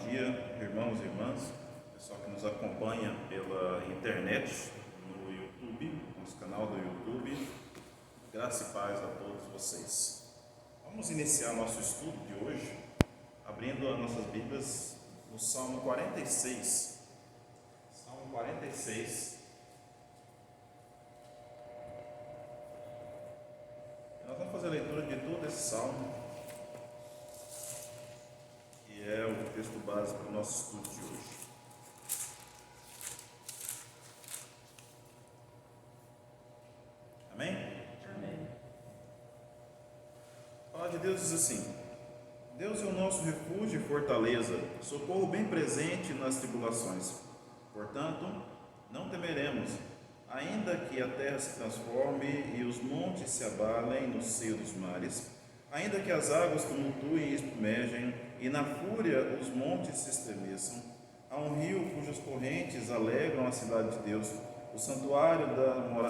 dia, irmãos e irmãs, pessoal que nos acompanha pela internet, no YouTube, nosso canal do YouTube. Graça e paz a todos vocês. Vamos iniciar nosso estudo de hoje, abrindo as nossas Bíblias no Salmo 46. Salmo 46. Nós vamos fazer a leitura de todo esse salmo, que é o texto base para o nosso estudo de hoje. Amém? Amém. A palavra de Deus diz assim: Deus é o nosso refúgio e fortaleza, socorro bem presente nas tribulações. Portanto, não temeremos, ainda que a terra se transforme e os montes se abalem no seio dos mares, ainda que as águas tumultuem e espumejem, e na fúria os montes se estremeçam. Há um rio cujas correntes alegram a cidade de Deus, o santuário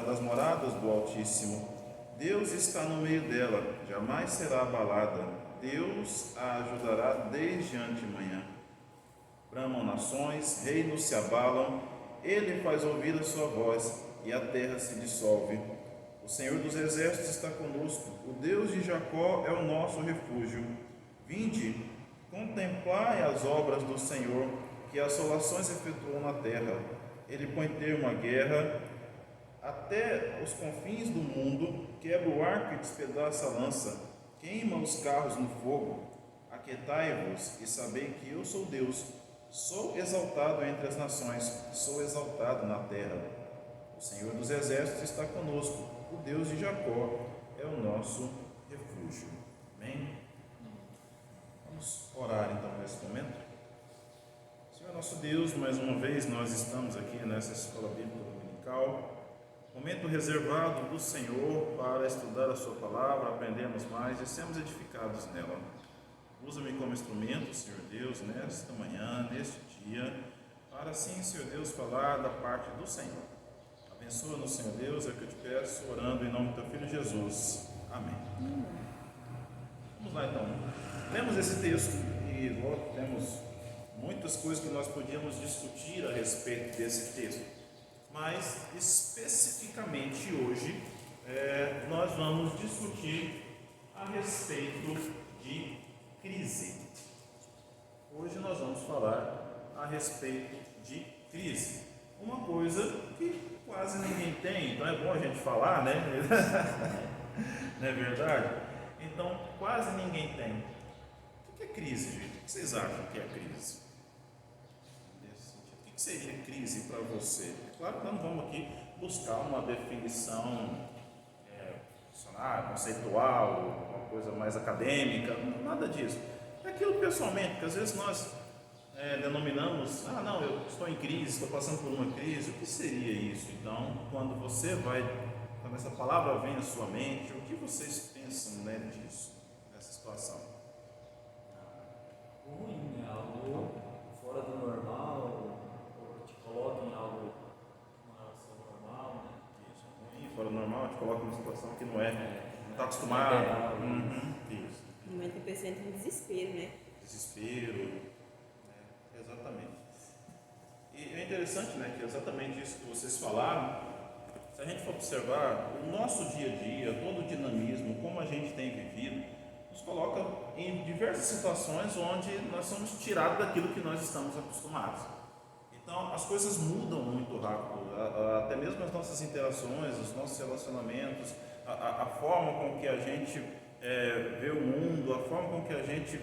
das moradas do Altíssimo. Deus está no meio dela, jamais será abalada. Deus a ajudará desde antemanhã. Bramam nações, reinos se abalam, ele faz ouvir a sua voz, e a terra se dissolve. O Senhor dos exércitos está conosco, o Deus de Jacó é o nosso refúgio. Vinde, contemplai as obras do Senhor, que assolações efetuou na terra. Ele põe termo à guerra, até os confins do mundo, quebra o arco e despedaça a lança, queima os carros no fogo. Aquietai-vos e sabei que eu sou Deus, sou exaltado entre as nações, sou exaltado na terra. O Senhor dos exércitos está conosco, o Deus de Jacó é o nosso refúgio. Amém? Vamos orar então nesse momento. Senhor nosso Deus, mais uma vez nós estamos aqui nessa escola bíblica dominical, momento reservado do Senhor para estudar a sua palavra, aprendermos mais e sermos edificados nela. Usa-me como instrumento, Senhor Deus, nesta manhã, neste dia, para assim, Senhor Deus, falar da parte do Senhor. Abençoa-nos, Senhor Deus, é o que eu te peço, orando em nome do teu Filho Jesus. Amém. Vamos lá então. Lemos esse texto e logo temos muitas coisas que nós podíamos discutir a respeito desse texto, mas especificamente hoje nós vamos discutir a respeito de crise. Hoje nós vamos falar a respeito de crise, uma coisa que quase ninguém tem, então é bom a gente falar, né? Não é verdade? Então quase ninguém tem. O que é crise, gente? O que vocês acham que é crise? O que seria crise para você? Claro que nós não vamos aqui buscar uma definição conceitual, uma coisa mais acadêmica, nada disso. É aquilo pessoalmente, porque às vezes nós denominamos, não, eu estou em crise, estou passando por uma crise. O que seria isso? Então, quando essa palavra vem à sua mente, o que vocês pensam disso, nessa situação? Ruim, é algo fora do normal, ou te coloca em algo, uma relação normal, né? Isso, ruim, fora do normal, te coloca numa situação que não está acostumado. Isso. No momento que a pessoa entra em desespero, né? Desespero, exatamente. E é interessante, que exatamente isso que vocês falaram, se a gente for observar o nosso dia a dia, todo o dinamismo, como a gente tem vivido, nos coloca em diversas situações onde nós somos tirados daquilo que nós estamos acostumados. Então as coisas mudam muito rápido, até mesmo as nossas interações, os nossos relacionamentos, a forma com que a gente vê o mundo, a forma com que a gente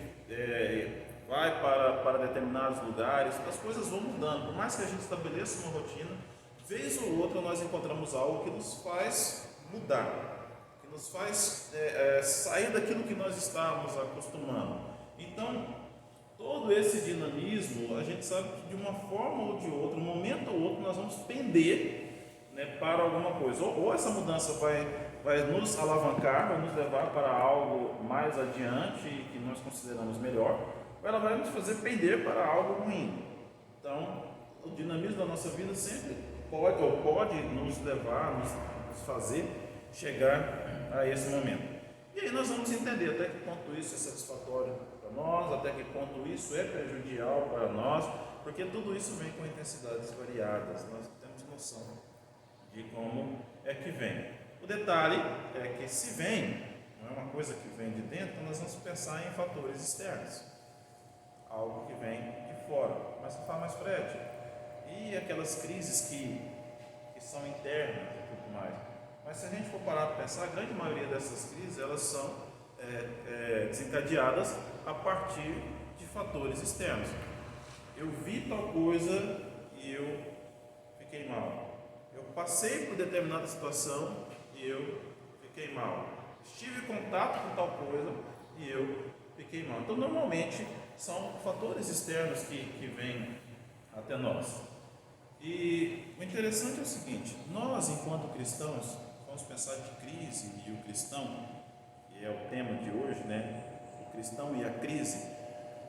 vai para determinados lugares, as coisas vão mudando. Por mais que a gente estabeleça uma rotina, vez ou outra nós encontramos algo que nos faz mudar, que nos faz sair daquilo que nós estávamos acostumando. Então, todo esse dinamismo, a gente sabe que de uma forma ou de outra, um momento ou outro, nós vamos pender para alguma coisa. Ou essa mudança vai nos alavancar, vai nos levar para algo mais adiante que nós consideramos melhor, ou ela vai nos fazer pender para algo ruim. Então, o dinamismo da nossa vida sempre pode nos levar, nos fazer chegar a esse momento. E aí nós vamos entender até que ponto isso é satisfatório para nós, até que ponto isso é prejudicial para nós, porque tudo isso vem com intensidades variadas, nós temos noção de como é que vem. O detalhe é que se vem, não é uma coisa que vem de dentro, nós vamos pensar em fatores externos, algo que vem de fora. Mas você fala, mas Fred, e aquelas crises que são internas e tudo mais? Mas se a gente for parar para pensar, a grande maioria dessas crises, elas são desencadeadas a partir de fatores externos. Eu vi tal coisa e eu fiquei mal. Eu passei por determinada situação e eu fiquei mal. Estive em contato com tal coisa e eu fiquei mal. Então, normalmente, são fatores externos que vêm até nós. E o interessante é o seguinte: nós, enquanto cristãos, vamos pensar de crise e o cristão, que é o tema de hoje, né? O cristão e a crise.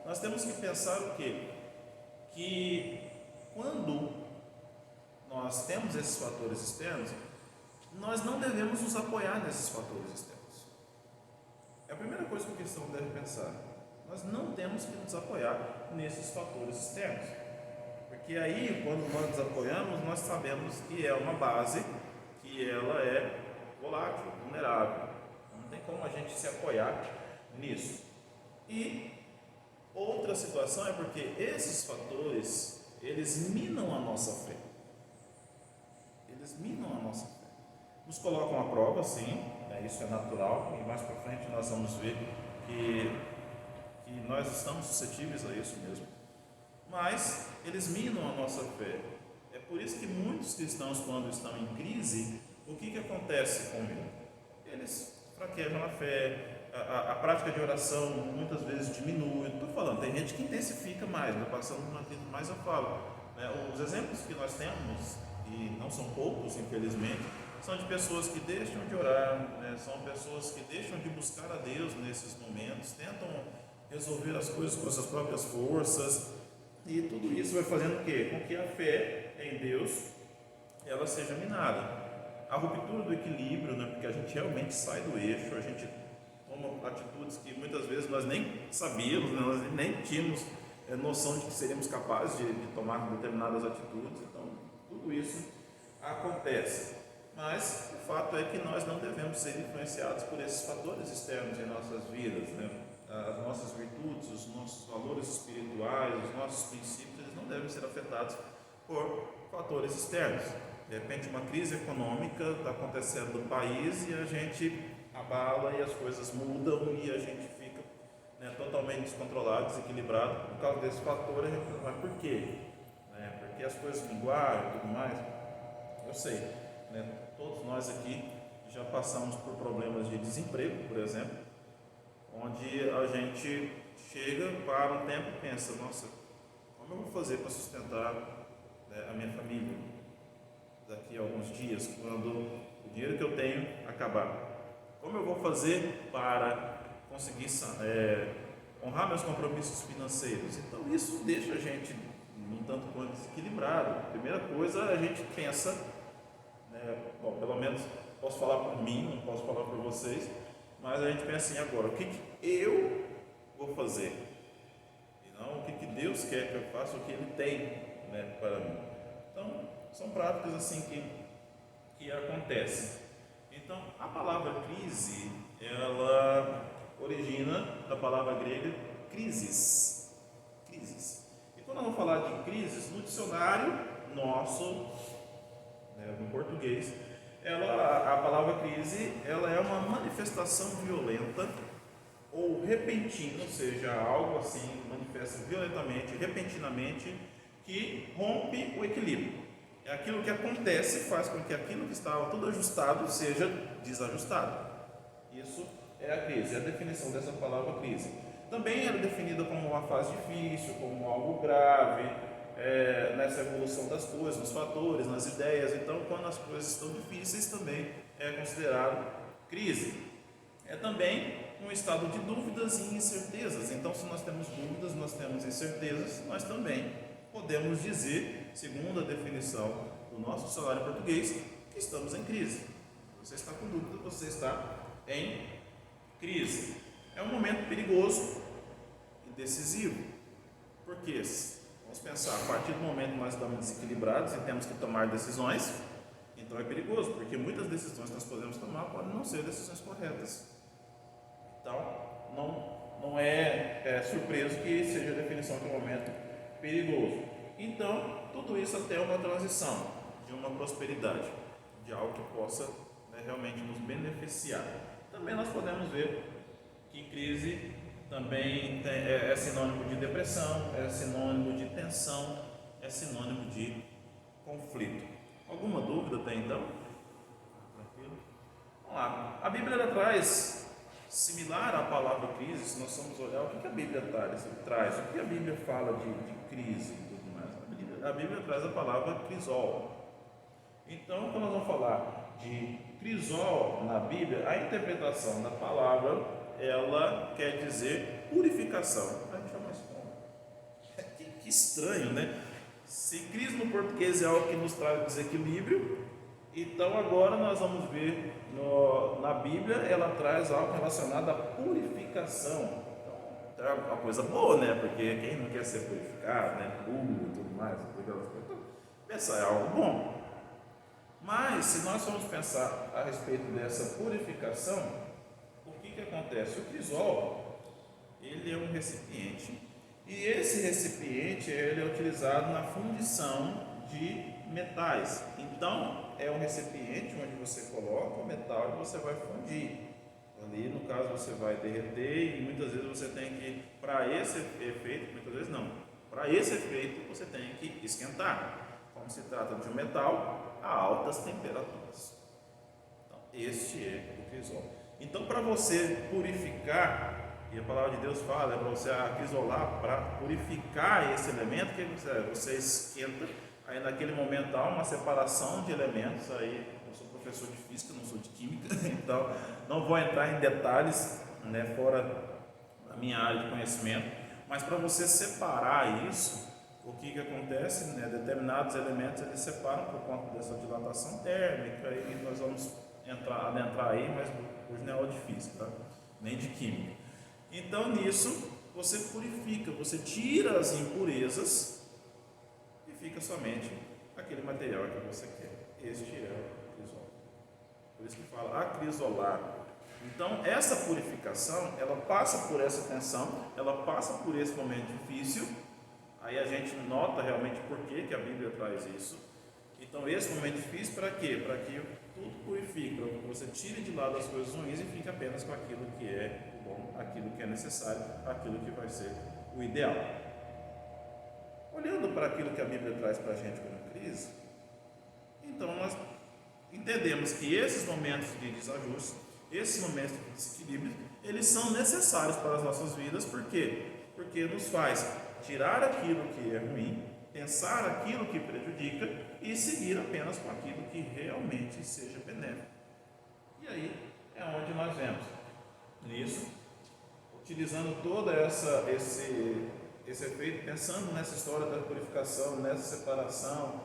Nós temos que pensar o quê? Que quando nós temos esses fatores externos, nós não devemos nos apoiar nesses fatores externos. É a primeira coisa que o cristão deve pensar. Nós não temos que nos apoiar nesses fatores externos. Porque aí, quando nós nos apoiamos, nós sabemos que é uma base que ela é volátil, vulnerável. Não tem como a gente se apoiar nisso. E outra situação é porque esses fatores, eles minam a nossa fé. Eles minam a nossa fé. Nos colocam à prova, sim, né? Isso é natural, e mais para frente nós vamos ver que nós estamos suscetíveis a isso mesmo. Mas eles minam a nossa fé. É por isso que muitos cristãos, quando estão em crise, o que acontece com eles? Eles fraquejam a fé, a prática de oração muitas vezes diminui. Estou falando, tem gente que intensifica mais, né? Passando por uma crise mais, eu falo. Né? Os exemplos que nós temos, e não são poucos, infelizmente, são de pessoas que deixam de orar, né? São pessoas que deixam de buscar a Deus nesses momentos, tentam resolver as coisas com as suas próprias forças, e tudo isso vai fazendo o quê? Com que a fé em Deus ela seja minada. A ruptura do equilíbrio, né? Porque a gente realmente sai do eixo, a gente toma atitudes que muitas vezes nós nem sabíamos, né? Nós nem tínhamos noção de que seríamos capazes de tomar determinadas atitudes. Então, tudo isso acontece. Mas o fato é que nós não devemos ser influenciados por esses fatores externos em nossas vidas, né? As nossas virtudes, os nossos valores espirituais, os nossos princípios, eles não devem ser afetados por fatores externos. De repente, uma crise econômica está acontecendo no país e a gente abala e as coisas mudam e a gente fica, né, totalmente descontrolado, desequilibrado por causa desse fator. A gente fala, mas por quê? Porque as coisas minguaram e tudo mais. Eu sei, né? Todos nós aqui já passamos por problemas de desemprego, por exemplo, onde a gente chega, para um tempo e pensa, nossa, como eu vou fazer para sustentar, né, a minha família daqui a alguns dias, quando o dinheiro que eu tenho acabar? Como eu vou fazer para conseguir honrar meus compromissos financeiros? Então isso deixa a gente um tanto quanto desequilibrado. Primeira coisa, a gente pensa, né, bom, pelo menos posso falar por mim, não posso falar por vocês, mas a gente pensa assim, agora, o que eu vou fazer? E não o que Deus quer que eu faça, o que Ele tem, né, para mim. Então, são práticas assim que acontecem. Então, a palavra crise, ela origina da palavra grega crisis. Crisis. E quando eu vou falar de crises, no dicionário nosso, né, no português, a palavra crise, ela é uma manifestação violenta ou repentina, ou seja, algo assim manifesta violentamente, repentinamente, que rompe o equilíbrio. É aquilo que acontece, faz com que aquilo que estava tudo ajustado seja desajustado. Isso é a crise, é a definição dessa palavra crise. Também era definida como uma fase difícil, como algo grave, nessa evolução das coisas, nos fatores, nas ideias. Então, quando as coisas estão difíceis, também é considerado crise. É também um estado de dúvidas e incertezas. Então, se nós temos dúvidas, nós temos incertezas, nós também podemos dizer, segundo a definição do nosso dicionário português, que estamos em crise. Você está com dúvida, você está em crise. É um momento perigoso, decisivo. Porque, vamos pensar, a partir do momento que nós estamos desequilibrados e temos que tomar decisões, então é perigoso, porque muitas decisões que nós podemos tomar podem não ser decisões corretas. Então, não é surpreso que seja a definição de um momento perigoso. Então, tudo isso até uma transição de uma prosperidade, de algo que possa realmente nos beneficiar. Também nós podemos ver que crise também é sinônimo de depressão, é sinônimo de tensão, é sinônimo de conflito. Alguma dúvida até então? Tranquilo? Vamos lá. A Bíblia traz, similar à palavra crise, se nós formos olhar o que a Bíblia traz, o que a Bíblia fala de crise e tudo mais. A Bíblia traz a palavra crisol. Então, quando nós vamos falar de crisol na Bíblia, a interpretação da palavra, ela quer dizer purificação. A gente fala, mas como? Que estranho, né? Se crise no português é algo que nos traz desequilíbrio, então agora nós vamos ver na Bíblia, ela traz algo relacionado à purificação. Então é uma coisa boa, né? Porque quem não quer ser purificado, né? Puro e tudo mais, pensar é algo bom. Mas se nós formos pensar a respeito dessa purificação, o que acontece? O crisol, ele é um recipiente, e esse recipiente ele é utilizado na fundição de metais. Então é um recipiente onde você coloca o metal e você vai fundir. Ali no caso você vai derreter, e muitas vezes você tem que, para esse efeito, muitas vezes não, para esse efeito você tem que esquentar. Como se trata de um metal a altas temperaturas. Então, este é o crisol. Então, para você purificar, e a palavra de Deus fala, é para você acrisolar, para purificar esse elemento, que você esquenta, aí naquele momento há uma separação de elementos. Aí eu sou professor de física, não sou de química, então não vou entrar em detalhes, fora da minha área de conhecimento, mas para você separar isso, o que acontece? Determinados elementos eles separam por conta dessa dilatação térmica, e nós vamos adentrar aí, mas hoje não é aula de física, tá? Nem de química. Então nisso você purifica, você tira as impurezas e fica somente aquele material que você quer. Este é o crisol. Por isso que fala acrisolar. Então essa purificação, ela passa por essa tensão, ela passa por esse momento difícil. Aí a gente nota realmente por que a Bíblia traz isso. Então esse momento difícil para quê? Para que tudo purifique, para que você tire de lado as coisas ruins e fique apenas com aquilo que é o bom, aquilo que é necessário, aquilo que vai ser o ideal. Olhando para aquilo que a Bíblia traz para a gente como crise, então nós entendemos que esses momentos de desajuste, esses momentos de desequilíbrio, eles são necessários para as nossas vidas. Por quê? Porque nos faz tirar aquilo que é ruim, pensar aquilo que prejudica e seguir apenas com aquilo que realmente seja benéfico. E aí é onde nós vemos nisso, utilizando todo esse efeito, pensando nessa história da purificação, nessa separação,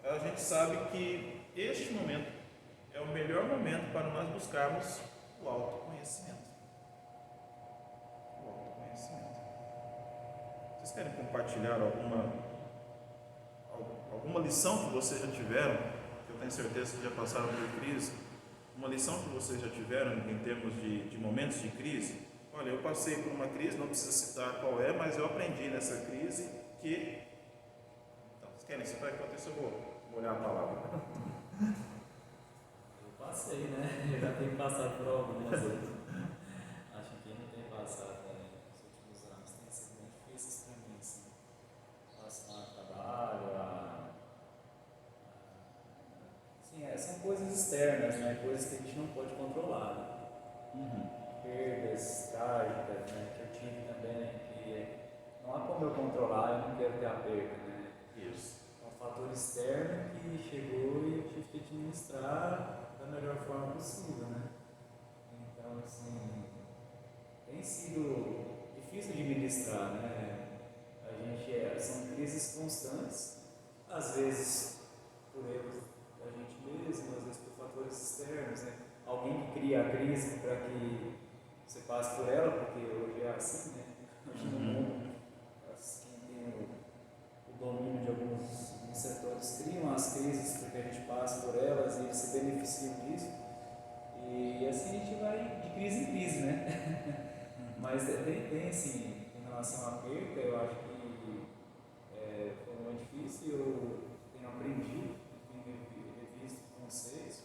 a gente sabe que este momento é o melhor momento para nós buscarmos o autoconhecimento. O autoconhecimento. Vocês querem compartilhar alguma lição que vocês já tiveram, que eu tenho certeza que já passaram por crise, uma lição que vocês já tiveram em termos de momentos de crise? Olha, eu passei por uma crise, não precisa citar qual é, mas eu aprendi nessa crise que... Então, vocês querem citar? Enquanto isso eu vou olhar a palavra. Eu passei, né? Eu já tenho passado por algumas vezes. Acho que quem não tem passado nos últimos anos tem sido bem difícil para mim, assim. Relacionado ao trabalho, sim, são coisas externas, né? Coisas que a gente não pode controlar, né? Perdas trágicas, né? Que eu tive também, que não há como eu controlar, eu não quero ter a perda, né? Isso. É um fator externo que chegou e eu tive que administrar da melhor forma possível, né? Então, assim, tem sido difícil administrar, né? São crises constantes, às vezes por erros da gente mesmo, às vezes por fatores externos, né? Alguém que cria a crise para que você passe por ela, porque hoje é assim, né? hoje no mundo. Quem tem o domínio de alguns setores criam as crises para que a gente passe por elas e eles se beneficiam disso. E assim a gente vai de crise em crise, né? Mas tem assim, em relação à perca, eu acho que foi muito difícil, eu tenho aprendido, tenho revisto conceitos,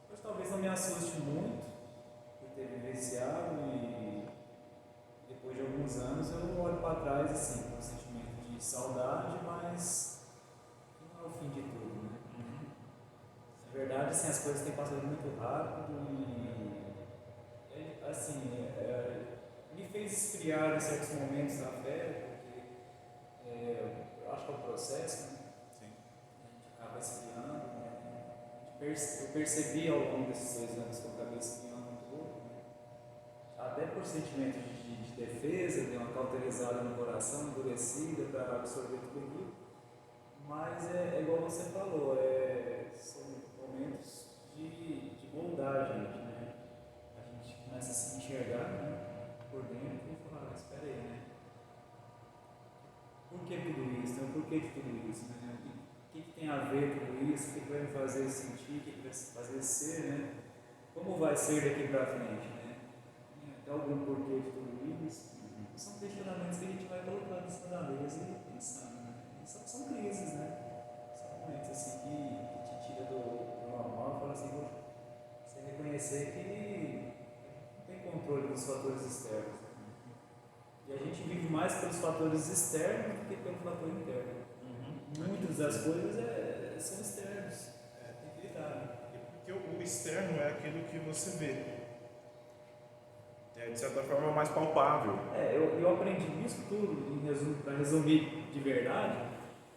mas talvez não me assuste muito por ter vivenciado e depois de alguns anos eu olho para trás assim, com um sentimento de saudade, mas não é o fim de tudo, né? Na verdade, assim, as coisas têm passado muito rápido e assim, me fez esfriar em certos momentos na fé, porque eu acho que é um processo, né? Sim. A gente acaba esfriando, né? Eu percebi ao longo desses 2 anos que eu acabei esfriando um pouco, né? Até por sentimento de defesa, de uma cauterizada no coração, endurecida para absorver tudo aquilo, mas é igual você falou, são momentos de moldar a gente, né? A gente começa a se enxergar, né, por dentro e falar, espera aí, né? Por que tudo isso? Né? O porquê de tudo isso? Né? O que tem a ver tudo isso? O que vai me fazer sentir? O que vai me fazer ser? Né? Como vai ser daqui para frente? Né? Tem algum porquê de tudo isso? São questionamentos que a gente vai colocando em cima da mesa e pensando. Né? E são crises, né? São momentos assim que te tira do normal e fala assim, você reconhecer que não tem controle dos fatores externos. E a gente vive mais pelos fatores externos do que pelo fator interno. Muitas das coisas são externos. Tem que lidar. Né? Porque o externo é aquilo que você vê. É, de certa forma, mais palpável. Eu aprendi isso tudo, para resumir de verdade,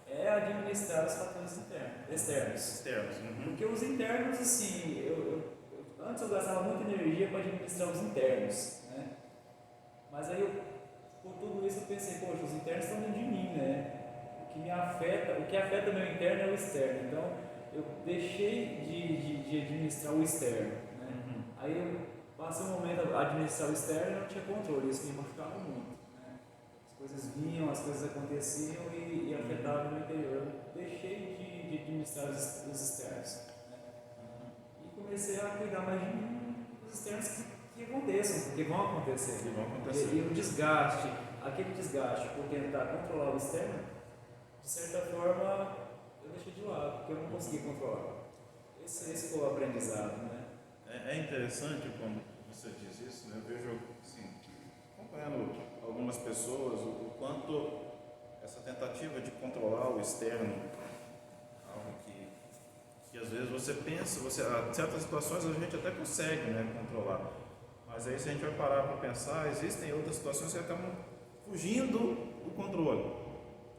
é administrar os fatores externos. Porque os internos, assim, antes eu gastava muita energia para administrar os internos, né? Mas aí por tudo isso eu pensei, poxa, os internos estão dentro de mim, né? O que afeta meu interno é o externo. Então eu deixei de administrar o externo, né? Aí eu passei um momento a administrar o externo e não tinha controle, isso me machucava muito, né? As coisas vinham, as coisas aconteciam e afetavam o meu interior. Eu deixei de administrar os externos, né? E comecei a cuidar mais de mim, dos externos que aconteçam, porque vão acontecer. E o desgaste, aquele desgaste por tentar controlar o externo, de certa forma eu deixei de lado, porque eu não conseguia controlar. Esse foi o aprendizado, né? É interessante quando você diz isso, né? Eu vejo, assim, acompanhando algumas pessoas, o quanto essa tentativa de controlar o externo, algo que às vezes você pensa, em certas situações a gente até consegue, né, controlar, mas aí se a gente vai parar para pensar, existem outras situações que acabam fugindo do controle.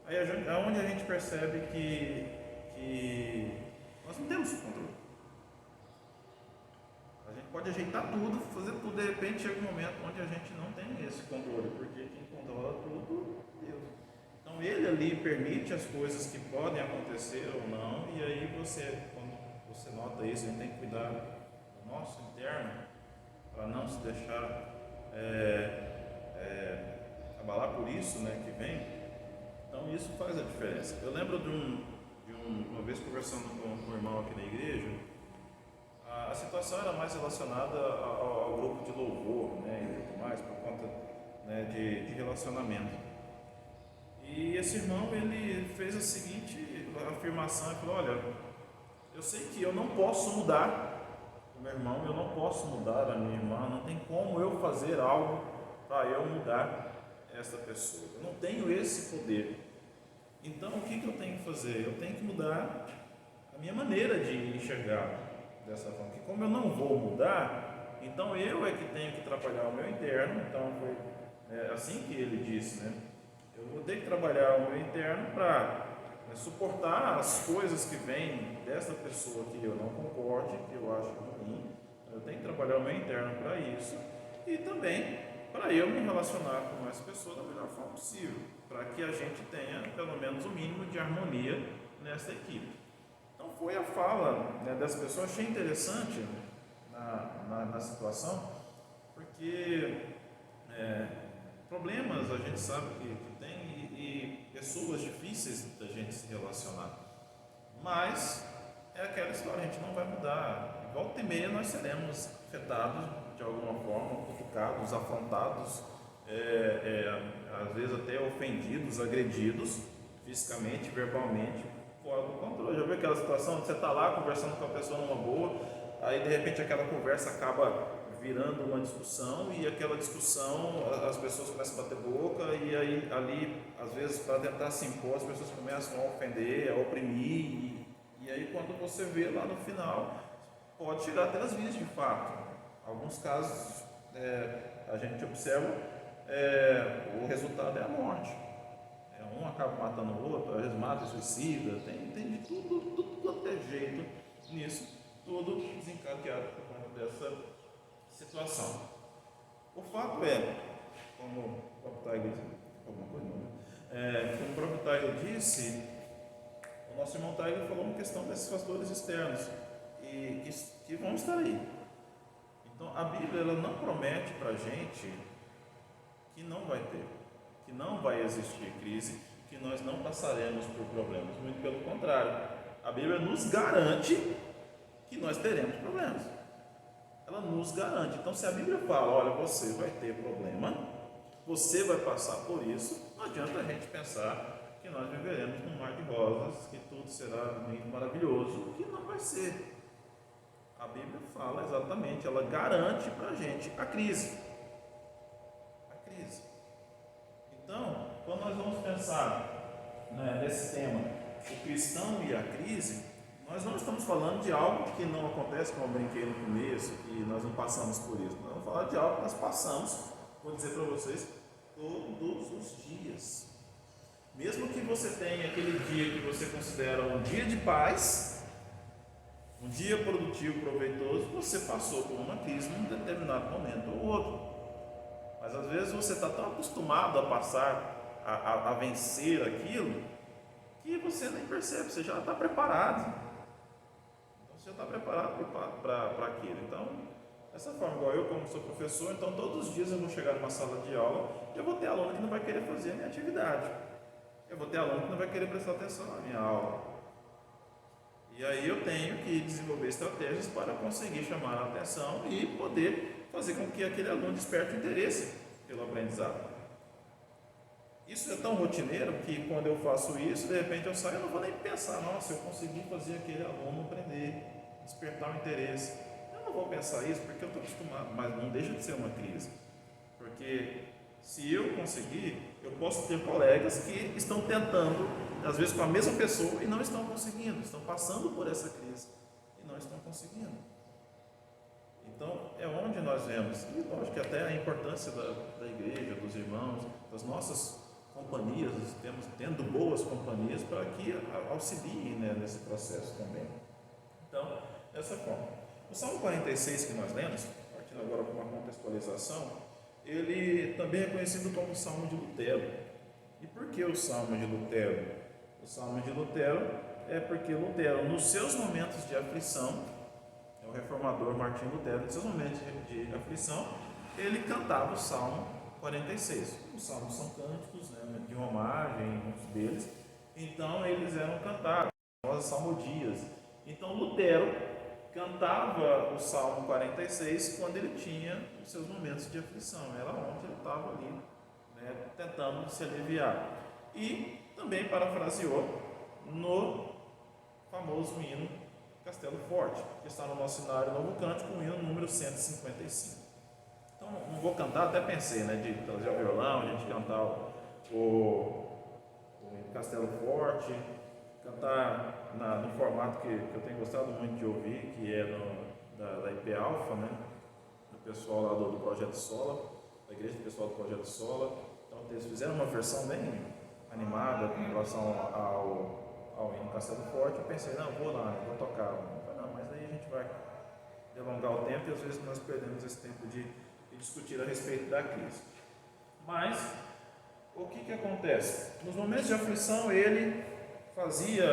Aí é onde a gente percebe que nós não temos controle. A gente pode ajeitar tudo, fazer tudo, de repente chega um momento onde a gente não tem esse controle, porque quem controla tudo é Deus. Então Ele ali permite as coisas que podem acontecer ou não, e aí quando você nota isso, a gente tem que cuidar do nosso interno, para não se deixar abalar por isso, né, que vem. Então isso faz a diferença. Eu lembro de uma vez conversando com um irmão aqui na igreja, a situação era mais relacionada ao grupo de louvor, né, e tudo mais, por conta, né, de relacionamento. E esse irmão, ele fez a seguinte afirmação, ele falou, olha, eu sei que eu não posso mudar o meu irmão, eu não posso mudar a minha irmã, não tem como eu fazer algo para eu mudar essa pessoa, eu não tenho esse poder. Então o que eu tenho que fazer? Eu tenho que mudar a minha maneira de enxergar dessa forma, que como eu não vou mudar, então eu é que tenho que trabalhar o meu interno. Então foi assim que ele disse, né? Eu vou ter que trabalhar o meu interno para suportar as coisas que vêm dessa pessoa que eu não concorde, que eu acho ruim. Eu tenho que trabalhar o meu interno para isso e também para eu me relacionar com essa pessoa da melhor forma possível, para que a gente tenha pelo menos o mínimo de harmonia nessa equipe. Então foi a fala, né, dessa pessoa, achei interessante na situação, porque problemas a gente sabe que tem e pessoas difíceis da gente se relacionar. Mas é aquela história, a gente não vai mudar. Volta e meia nós seremos afetados de alguma forma, cutucados, afrontados, às vezes até ofendidos, agredidos, fisicamente, verbalmente, fora do controle. Já viu aquela situação onde você está lá conversando com a pessoa numa boa, aí de repente aquela conversa acaba virando uma discussão e aquela discussão as pessoas começam a bater boca e aí ali, às vezes, para tentar se impor, as pessoas começam a ofender, a oprimir e aí quando você vê lá no final, pode chegar até as vias de fato. Alguns casos a gente observa, o resultado é a morte. Um acaba matando o outro, às vezes mata e suicida, tem de tudo quanto é jeito nisso, tudo desencadeado por conta dessa situação. O fato é, como o próprio Tiger como o próprio Tiger disse, o nosso irmão Tiger falou uma questão desses fatores externos e que vão estar aí. Então a Bíblia ela não promete para a gente que não vai ter, que não vai existir crise, que nós não passaremos por problemas. Muito pelo contrário, a Bíblia nos garante que nós teremos problemas. Ela nos garante. Então, se a Bíblia fala, olha, você vai ter problema, você vai passar por isso, não adianta a gente pensar que nós viveremos num mar de rosas, que tudo será lindo, maravilhoso, que não vai ser. A Bíblia fala exatamente, ela garante para a gente a crise. A crise. Então, quando nós vamos pensar nesse tema, o cristão e a crise, nós não estamos falando de algo que não acontece, como eu brinquei no começo, que nós não passamos por isso. Nós vamos falar de algo que nós passamos, vou dizer para vocês, todos os dias. Mesmo que você tenha aquele dia que você considera um dia de paz, um dia produtivo, proveitoso, você passou por uma crise num determinado momento ou outro. Mas às vezes você está tão acostumado a passar, a vencer aquilo, que você nem percebe, você já está preparado. Você já está preparado para aquilo. Então, dessa forma, igual eu, como sou professor, então todos os dias eu vou chegar numa sala de aula e eu vou ter aluno que não vai querer fazer a minha atividade. Eu vou ter aluno que não vai querer prestar atenção na minha aula. E aí eu tenho que desenvolver estratégias para conseguir chamar a atenção e poder fazer com que aquele aluno desperte interesse pelo aprendizado. Isso é tão rotineiro que quando eu faço isso, de repente eu saio, eu não vou nem pensar, nossa, eu consegui fazer aquele aluno aprender, despertar o interesse. Eu não vou pensar isso porque eu estou acostumado, mas não deixa de ser uma crise. Porque se eu conseguir, eu posso ter colegas que estão tentando, às vezes com a mesma pessoa, e não estão conseguindo, estão passando por essa crise e não estão conseguindo. Então, é onde nós vemos, e lógico que até a importância da igreja, dos irmãos, das nossas companhias, tendo boas companhias para que auxiliem nesse processo também. Então, dessa forma. O Salmo 46 que nós lemos, partindo agora para uma contextualização, ele também é conhecido como o Salmo de Lutero. E por que o Salmo de Lutero? O Salmo de Lutero é porque Lutero, nos seus momentos de aflição, o reformador Martinho Lutero, nos seus momentos de aflição, ele cantava o Salmo 46. Os salmos são cânticos de romagem, muitos deles. Então, eles eram cantados, famosas salmodias. Então, Lutero cantava o Salmo 46 quando ele tinha os seus momentos de aflição. Era onde ele estava ali, tentando se aliviar. E também parafraseou no famoso hino Castelo Forte, que está no nosso cenário Novo Cântico, o hino número 155. Então, não vou cantar, até pensei, de trazer o violão, a gente cantar o Castelo Forte, cantar no formato que eu tenho gostado muito de ouvir, que é da IP Alpha, do pessoal lá do Projeto Sola, da igreja do pessoal do Projeto Sola. Então, eles fizeram uma versão bem animada com relação ao hino Castelo Forte. Eu pensei, não, vou lá, vou tocar. Não, mas aí a gente vai delongar o tempo e às vezes nós perdemos esse tempo de discutir a respeito da crise. Mas, o que acontece? Nos momentos de aflição, ele fazia,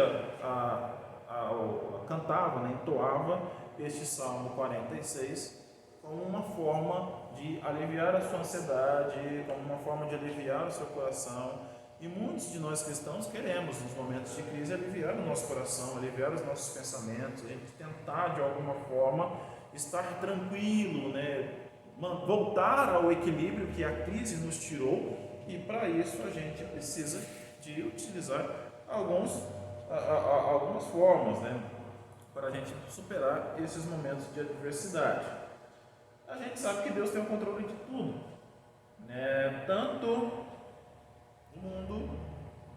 cantava, entoava este Salmo 46 como uma forma de aliviar a sua ansiedade, como uma forma de aliviar o seu coração. E muitos de nós cristãos queremos, nos momentos de crise, aliviar o nosso coração, aliviar os nossos pensamentos, a gente tentar de alguma forma estar tranquilo, né? Voltar ao equilíbrio que a crise nos tirou, e para isso a gente precisa de utilizar algumas formas, né? Para a gente superar esses momentos de adversidade. A gente sabe que Deus tem o controle de tudo, né? Tanto o mundo,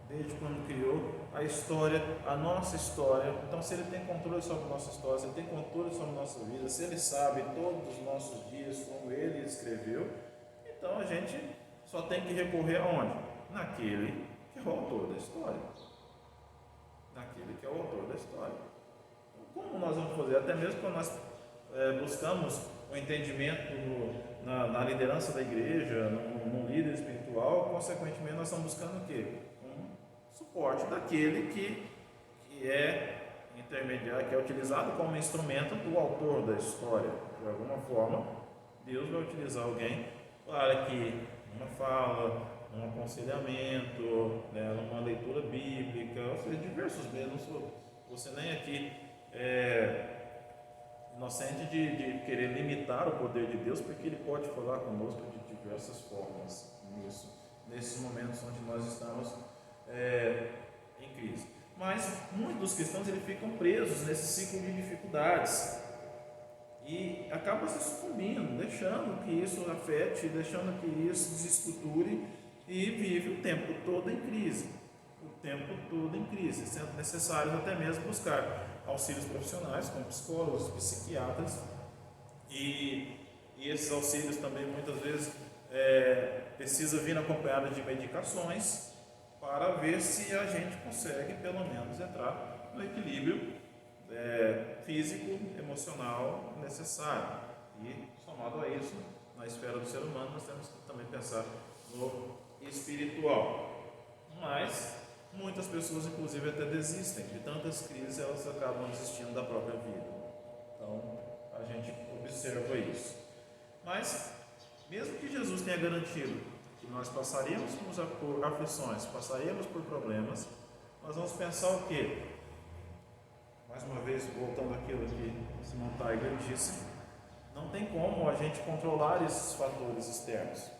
desde quando criou, a história, a nossa história. Então, se Ele tem controle sobre a nossa história, se Ele tem controle sobre a nossa vida, se Ele sabe todos os nossos dias como Ele escreveu, então a gente só tem que recorrer aonde? Naquele que é o autor da história. Naquele que é o autor da história. Então, como nós vamos fazer? Até mesmo quando nós buscamos o entendimento na liderança da igreja, num líder espiritual, consequentemente nós estamos buscando o quê? Um suporte daquele que é intermediário, que é utilizado como instrumento do autor da história. De alguma forma, Deus vai utilizar alguém para que numa fala, num aconselhamento, né, numa leitura bíblica, ou seja, diversos meios. Não sou você nem aqui inocente de querer limitar o poder de Deus, porque Ele pode falar conosco de diversas formas nesses momentos onde nós estamos em crise. Mas muitos dos cristãos eles ficam presos nesse ciclo de dificuldades e acabam se sucumbindo, deixando que isso afete, deixando que isso desestruture e vive o tempo todo em crise. O tempo todo em crise, sendo necessário até mesmo buscar auxílios profissionais, como psicólogos, psiquiatras, e esses auxílios também muitas vezes precisa vir acompanhado de medicações para ver se a gente consegue pelo menos entrar no equilíbrio físico, emocional necessário. E somado a isso, na esfera do ser humano, nós temos que também pensar no espiritual. Mas muitas pessoas, inclusive, até desistem de tantas crises, elas acabam desistindo da própria vida. Então, a gente observa isso. Mas, mesmo que Jesus tenha garantido que nós passaríamos por aflições, passaríamos por problemas, nós vamos pensar o quê? Mais uma vez, voltando àquilo que Simon Tiger disse, não tem como a gente controlar esses fatores externos.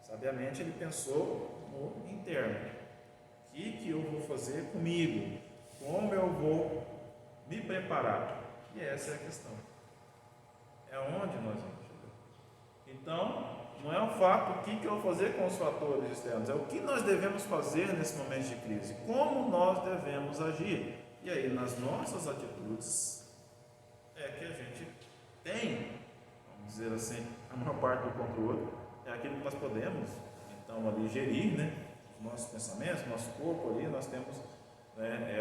Sabiamente, ele pensou no interno. O que eu vou fazer comigo? Como eu vou me preparar? E essa é a questão. É onde nós vamos chegar. Então, não é o fato, o que eu vou fazer com os fatores externos, é o que nós devemos fazer nesse momento de crise, como nós devemos agir. E aí, nas nossas atitudes, é que a gente tem, vamos dizer assim, a maior parte do controle, é aquilo que nós podemos, então, ali gerir, né, os nossos pensamentos, nosso corpo ali, nós temos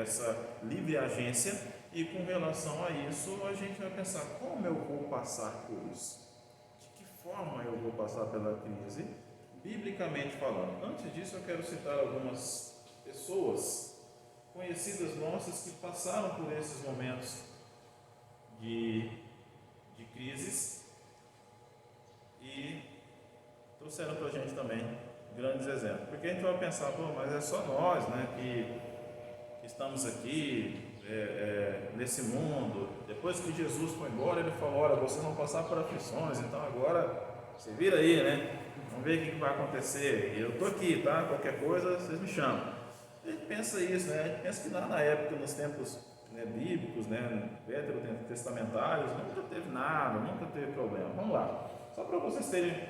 essa livre agência, e com relação a isso, a gente vai pensar, como eu vou passar por isso? De que forma eu vou passar pela crise, biblicamente falando? Antes disso, eu quero citar algumas pessoas conhecidas nossas que passaram por esses momentos de crises e trouxeram para a gente também grandes exemplos. Porque a gente vai pensar, mas é só nós, né, que estamos aqui nesse mundo. Depois que Jesus foi embora, ele falou: olha, vocês vão passar por aflições, então agora você vira aí, né? Vamos ver o que vai acontecer. Eu estou aqui, tá? Qualquer coisa, vocês me chamam. A gente pensa isso, né? A gente pensa que lá na época, nos tempos bíblicos, veterotestamentários, nunca teve nada, nunca teve problema. Vamos lá. Só para vocês terem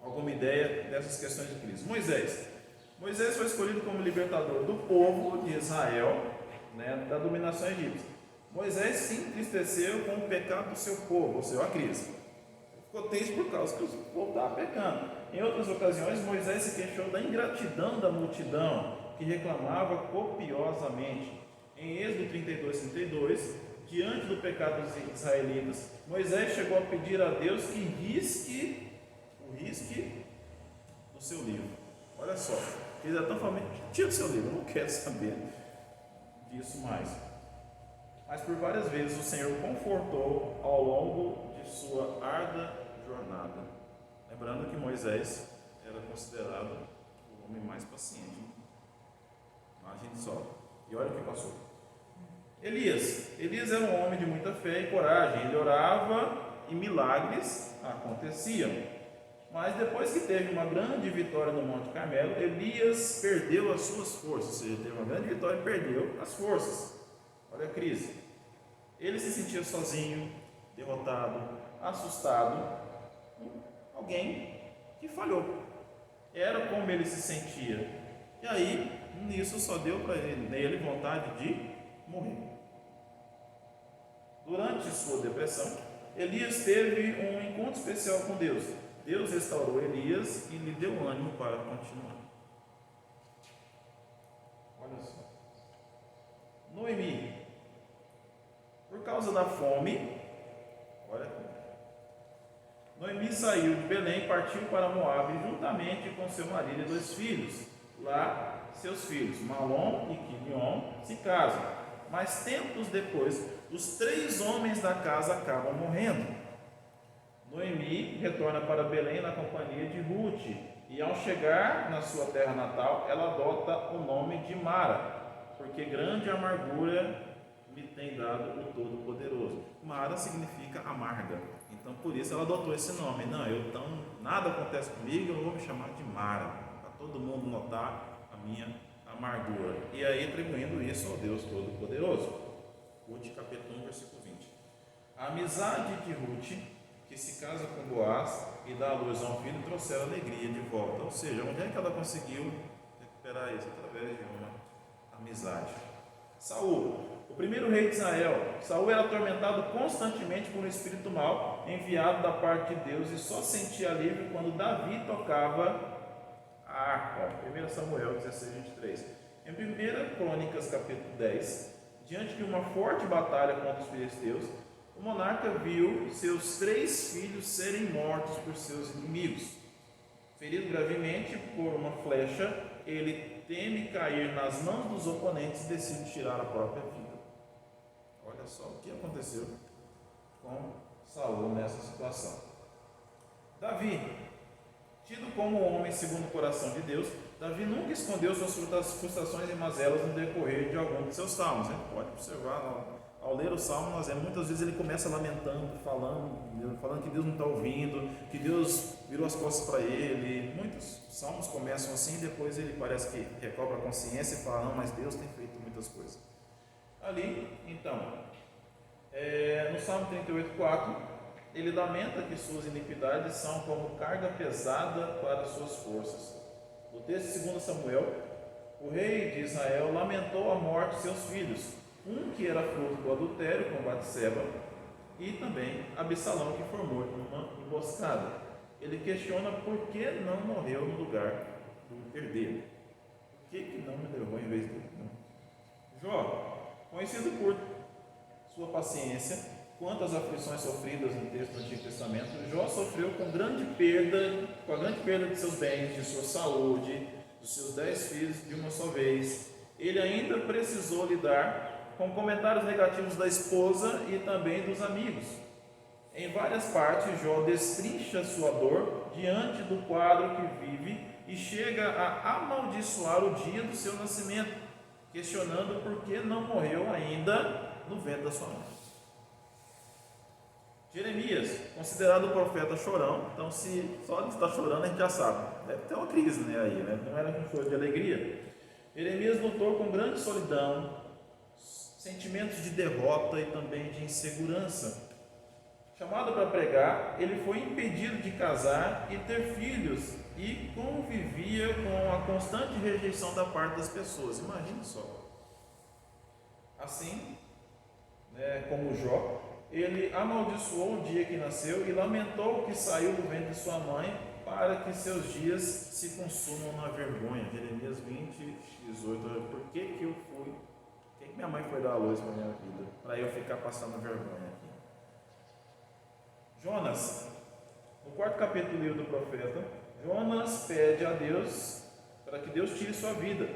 alguma ideia dessas questões de crise. Moisés foi escolhido como libertador do povo de Israel, da dominação egípcia. Moisés se entristeceu com o pecado do seu povo, ou seja, a crise. Ficou triste por causa que o povo estava pecando. Em outras ocasiões, Moisés se queixou da ingratidão da multidão, que reclamava copiosamente. Em Êxodo 32, diante do pecado dos israelitas, Moisés chegou a pedir a Deus que risque do seu livro. Olha só, ele era tão famoso, tira o seu livro, eu não quero saber disso mais. Mas por várias vezes o Senhor confortou ao longo de de sua árdua jornada. Lembrando que Moisés era considerado o homem mais paciente. Imagine só. E olha o que passou. Elias era um homem de muita fé e coragem. Ele orava e milagres aconteciam. Mas depois que teve uma grande vitória no Monte Carmelo, Elias perdeu as suas forças. Ou seja, teve uma grande vitória e perdeu as forças. Olha a crise. Ele se sentia sozinho, derrotado, assustado. Alguém que falhou. Era como ele se sentia. E aí, nisso só deu para nele vontade de morrer. Durante sua depressão, Elias teve um encontro especial com Deus. Deus restaurou Elias e lhe deu ânimo para continuar. Olha só. Noemi, por causa da fome, olha, Noemi saiu de Belém e partiu para Moabe juntamente com seu marido e 2 filhos. Lá, seus filhos, Malom e Quilion, se casam. Mas tempos depois, os 3 homens da casa acabam morrendo. Noemi retorna para Belém na companhia de Ruth, e ao chegar na sua terra natal, ela adota o nome de Mara, porque grande amargura me tem dado o Todo-Poderoso. Mara significa amarga, então por isso ela adotou esse nome. Então nada acontece comigo, eu vou me chamar de Mara, para todo mundo notar a minha amargura. E aí atribuindo isso ao Deus Todo-Poderoso. Ruth capítulo 1, versículo 20. A amizade de Ruth, que se casa com Boaz e dá à luz a um filho, trouxeram alegria de volta. Ou seja, onde é que ela conseguiu recuperar isso? Através de uma amizade. Saul, o primeiro rei de Israel. Saul era atormentado constantemente por um espírito mau enviado da parte de Deus e só sentia alívio quando Davi tocava a harpa. 1 Samuel 16, 23. Em 1 Crônicas capítulo 10, diante de uma forte batalha contra os filisteus, o monarca viu seus 3 filhos serem mortos por seus inimigos. Ferido gravemente por uma flecha, ele teme cair nas mãos dos oponentes e decide tirar a própria vida. Olha só o que aconteceu com Saul nessa situação. Davi, tido como um homem segundo o coração de Deus, Davi nunca escondeu suas frustrações e mazelas no decorrer de algum de seus salmos. A gente pode observar ao ler o salmo, muitas vezes ele começa lamentando, falando que Deus não está ouvindo, que Deus virou as costas para ele. Muitos salmos começam assim, depois ele parece que recobra a consciência e fala: não, mas Deus tem feito muitas coisas. Ali, então, no Salmo 38,4, ele lamenta que suas iniquidades são como carga pesada para suas forças. No texto de 2 Samuel, o rei de Israel lamentou a morte de seus filhos, um que era fruto do adultério com Batseba e também Absalão, que formou uma emboscada. Ele questiona por que não morreu no lugar do herdeiro. Por que não me levou em vez dele? Jó, conhecido por sua paciência quanto às aflições sofridas no texto do Antigo Testamento, Jó sofreu com a grande perda de seus bens, de sua saúde, dos seus 10 filhos de uma só vez. Ele ainda precisou lidar com comentários negativos da esposa e também dos amigos. Em várias partes, Jó destrincha sua dor diante do quadro que vive e chega a amaldiçoar o dia do seu nascimento, questionando por que não morreu ainda no ventre da sua mãe. Jeremias, considerado o profeta chorão, então se só de estar chorando a gente já sabe, deve ter uma crise aí, não era um choro de alegria. Jeremias lutou com grande solidão, sentimentos de derrota e também de insegurança. Chamado para pregar, ele foi impedido de casar e ter filhos e convivia com a constante rejeição da parte das pessoas. Imagine só. Assim, como Jó, ele amaldiçoou o dia que nasceu e lamentou que saiu do ventre de sua mãe para que seus dias se consumam na vergonha. Jeremias 20, 18. Por que minha mãe foi dar a luz para a minha vida? Para eu ficar passando vergonha aqui. Jonas, no 4º capítulo do livro do profeta, Jonas pede a Deus para que Deus tire sua vida,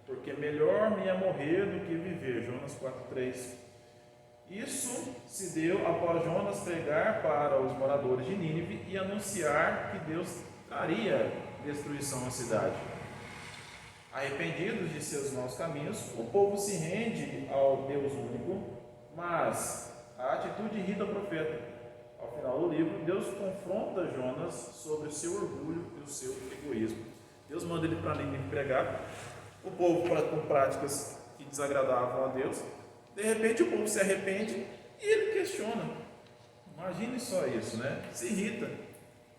porque melhor me é morrer do que viver. Jonas 4,3. Isso se deu após Jonas pregar para os moradores de Nínive e anunciar que Deus traria destruição à cidade. Arrependidos de seus maus caminhos, o povo se rende ao Deus único, mas a atitude irrita o profeta. Ao final do livro, Deus confronta Jonas sobre o seu orgulho e o seu egoísmo. Deus manda ele para Nínive pregar, o povo com práticas que desagradavam a Deus. De repente o povo se arrepende e ele questiona. Imagine só isso, né? Se irrita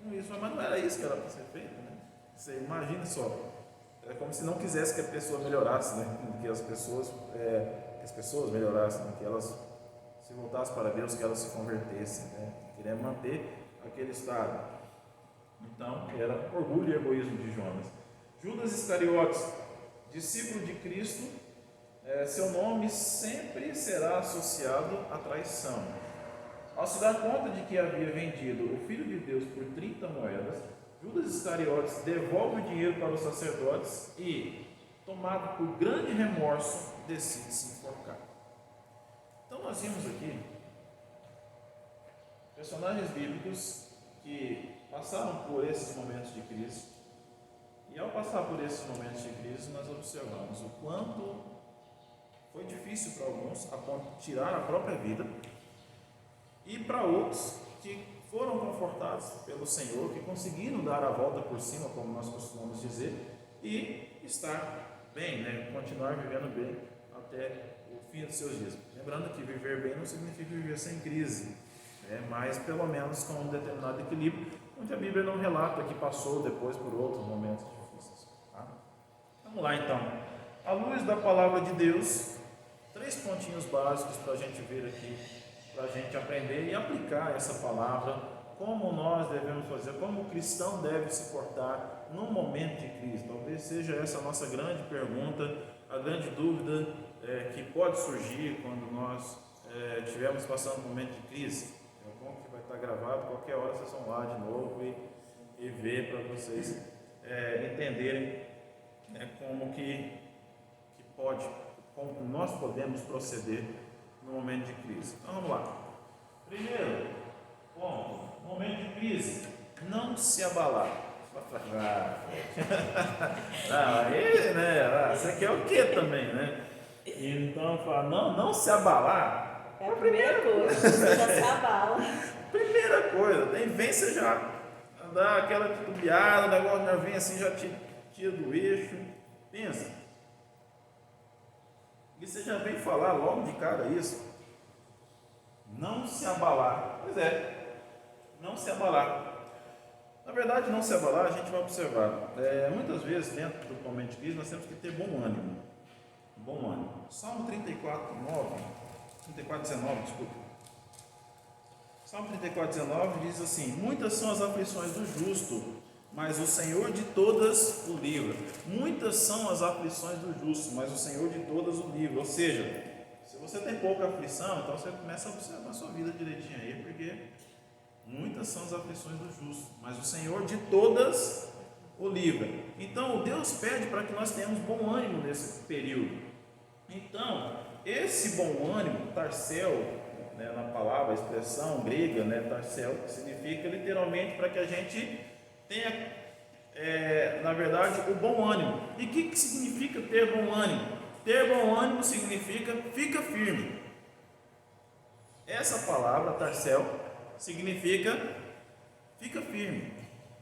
com isso, mas não era isso que era para ser feito, né? Você imagine só. É como se não quisesse que a pessoa melhorasse, né? Que as pessoas melhorassem, né? Que elas se voltassem para Deus, que elas se convertessem, né? Queria manter aquele estado. Então, era orgulho e egoísmo de Jonas. Judas Iscariotes, discípulo de Cristo, seu nome sempre será associado à traição. Ao se dar conta de que havia vendido o Filho de Deus por 30 moedas, Judas Iscariotes devolve o dinheiro para os sacerdotes e, tomado por grande remorso, decide se enforcar. Então nós vimos aqui personagens bíblicos que passaram por esses momentos de crise, e ao passar por esses momentos de crise nós observamos o quanto foi difícil para alguns a ponto de tirar a própria vida, e para outros que foram confortados pelo Senhor, que conseguiram dar a volta por cima, como nós costumamos dizer, e estar bem, né? Continuar vivendo bem até o fim dos seus dias. Lembrando que viver bem não significa viver sem crise, mas pelo menos com um determinado equilíbrio, onde a Bíblia não relata que passou depois por outros momentos difíceis. Tá? Vamos lá então. À luz da palavra de Deus, 3 pontinhos básicos para a gente ver aqui, para a gente aprender e aplicar essa palavra, como nós devemos fazer, como o cristão deve se portar num momento de crise. Talvez seja essa a nossa grande pergunta, a grande dúvida que pode surgir quando nós estivermos passando um momento de crise. É bom que vai estar gravado, qualquer hora vocês vão lá de novo e ver para vocês entenderem como nós podemos proceder no momento de crise. Então vamos lá. Primeiro ponto, momento de crise, não se abalar. Você quer o que também, né? Então fala, não se abalar. É a primeira coisa, você já se abala. Primeira coisa, nem vem você já dar aquela titubeada, o negócio já vem assim, já te tira do eixo. Pensa. E você já vem falar logo de cara isso. Não se abalar. Pois é, não se abalar. Na verdade, não se abalar, a gente vai observar. Muitas vezes, dentro do momento de crise, nós temos que ter bom ânimo. Bom ânimo. Salmo 34:19, desculpa. Salmo 34:19 diz assim: muitas são as aflições do justo, mas o Senhor de todas o livra. Muitas são as aflições do justo, mas o Senhor de todas o livra. Ou seja, se você tem pouca aflição, então você começa a observar a sua vida direitinho aí, porque muitas são as aflições do justo, mas o Senhor de todas o livra. Então, Deus pede para que nós tenhamos bom ânimo nesse período. Então, esse bom ânimo, tarsel, na palavra, a expressão grega, tarsel, significa literalmente para que a gente tenha, na verdade, o bom ânimo. E o que significa ter bom ânimo? Ter bom ânimo significa fica firme. Essa palavra, tarsel, significa fica firme.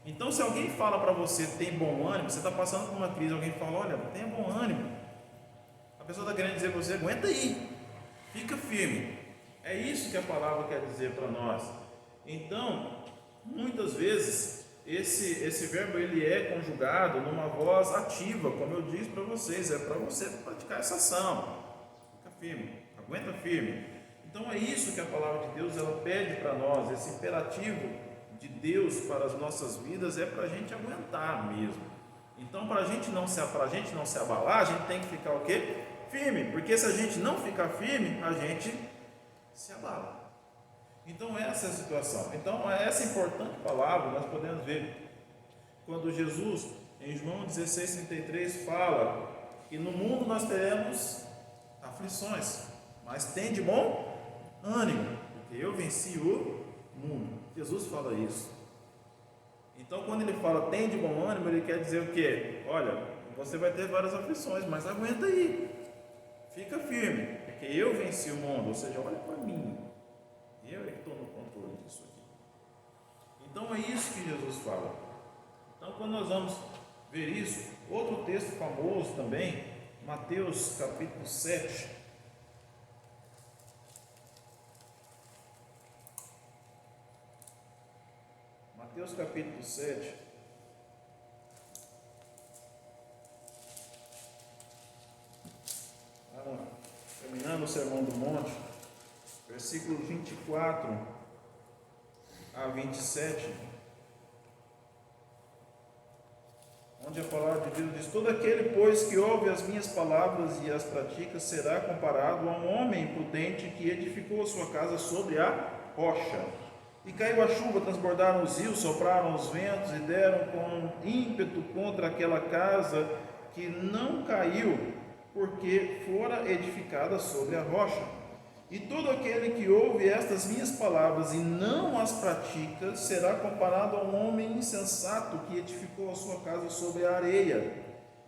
Então, se alguém fala para você tem bom ânimo, você está passando por uma crise, alguém fala, olha, tenha bom ânimo. A pessoa está querendo dizer para você, aguenta aí, fica firme. É isso que a palavra quer dizer para nós. Então, muitas vezes, esse verbo ele é conjugado numa voz ativa, como eu disse para vocês, é para você praticar essa ação. Fica firme, aguenta firme. Então é isso que a palavra de Deus ela pede para nós, esse imperativo de Deus para as nossas vidas é para a gente aguentar mesmo. Então para a gente não se abalar, a gente tem que ficar o quê? Firme, porque se a gente não ficar firme, a gente se abala. Então essa é a situação. Então essa importante palavra nós podemos ver quando Jesus em João 16:33 fala que no mundo nós teremos aflições, mas tem de bom ânimo, porque eu venci o mundo. Jesus fala isso. Então, quando ele fala tem de bom ânimo, ele quer dizer o quê? Olha, você vai ter várias aflições, mas aguenta aí, fica firme, porque eu venci o mundo. Ou seja, olha para mim, eu é que estou no controle disso aqui. Então é isso que Jesus fala. Então, quando nós vamos ver isso, outro texto famoso também, Mateus capítulo 7. Mateus capítulo 7. Terminando o Sermão do Monte, versículos 24 a 27, onde a palavra de Deus diz: todo aquele, pois, que ouve as minhas palavras e as pratica, será comparado a um homem prudente que edificou a sua casa sobre a rocha. E caiu a chuva, transbordaram os rios, sopraram os ventos e deram com ímpeto contra aquela casa, que não caiu, porque fora edificada sobre a rocha. E todo aquele que ouve estas minhas palavras e não as pratica, será comparado a um homem insensato que edificou a sua casa sobre a areia.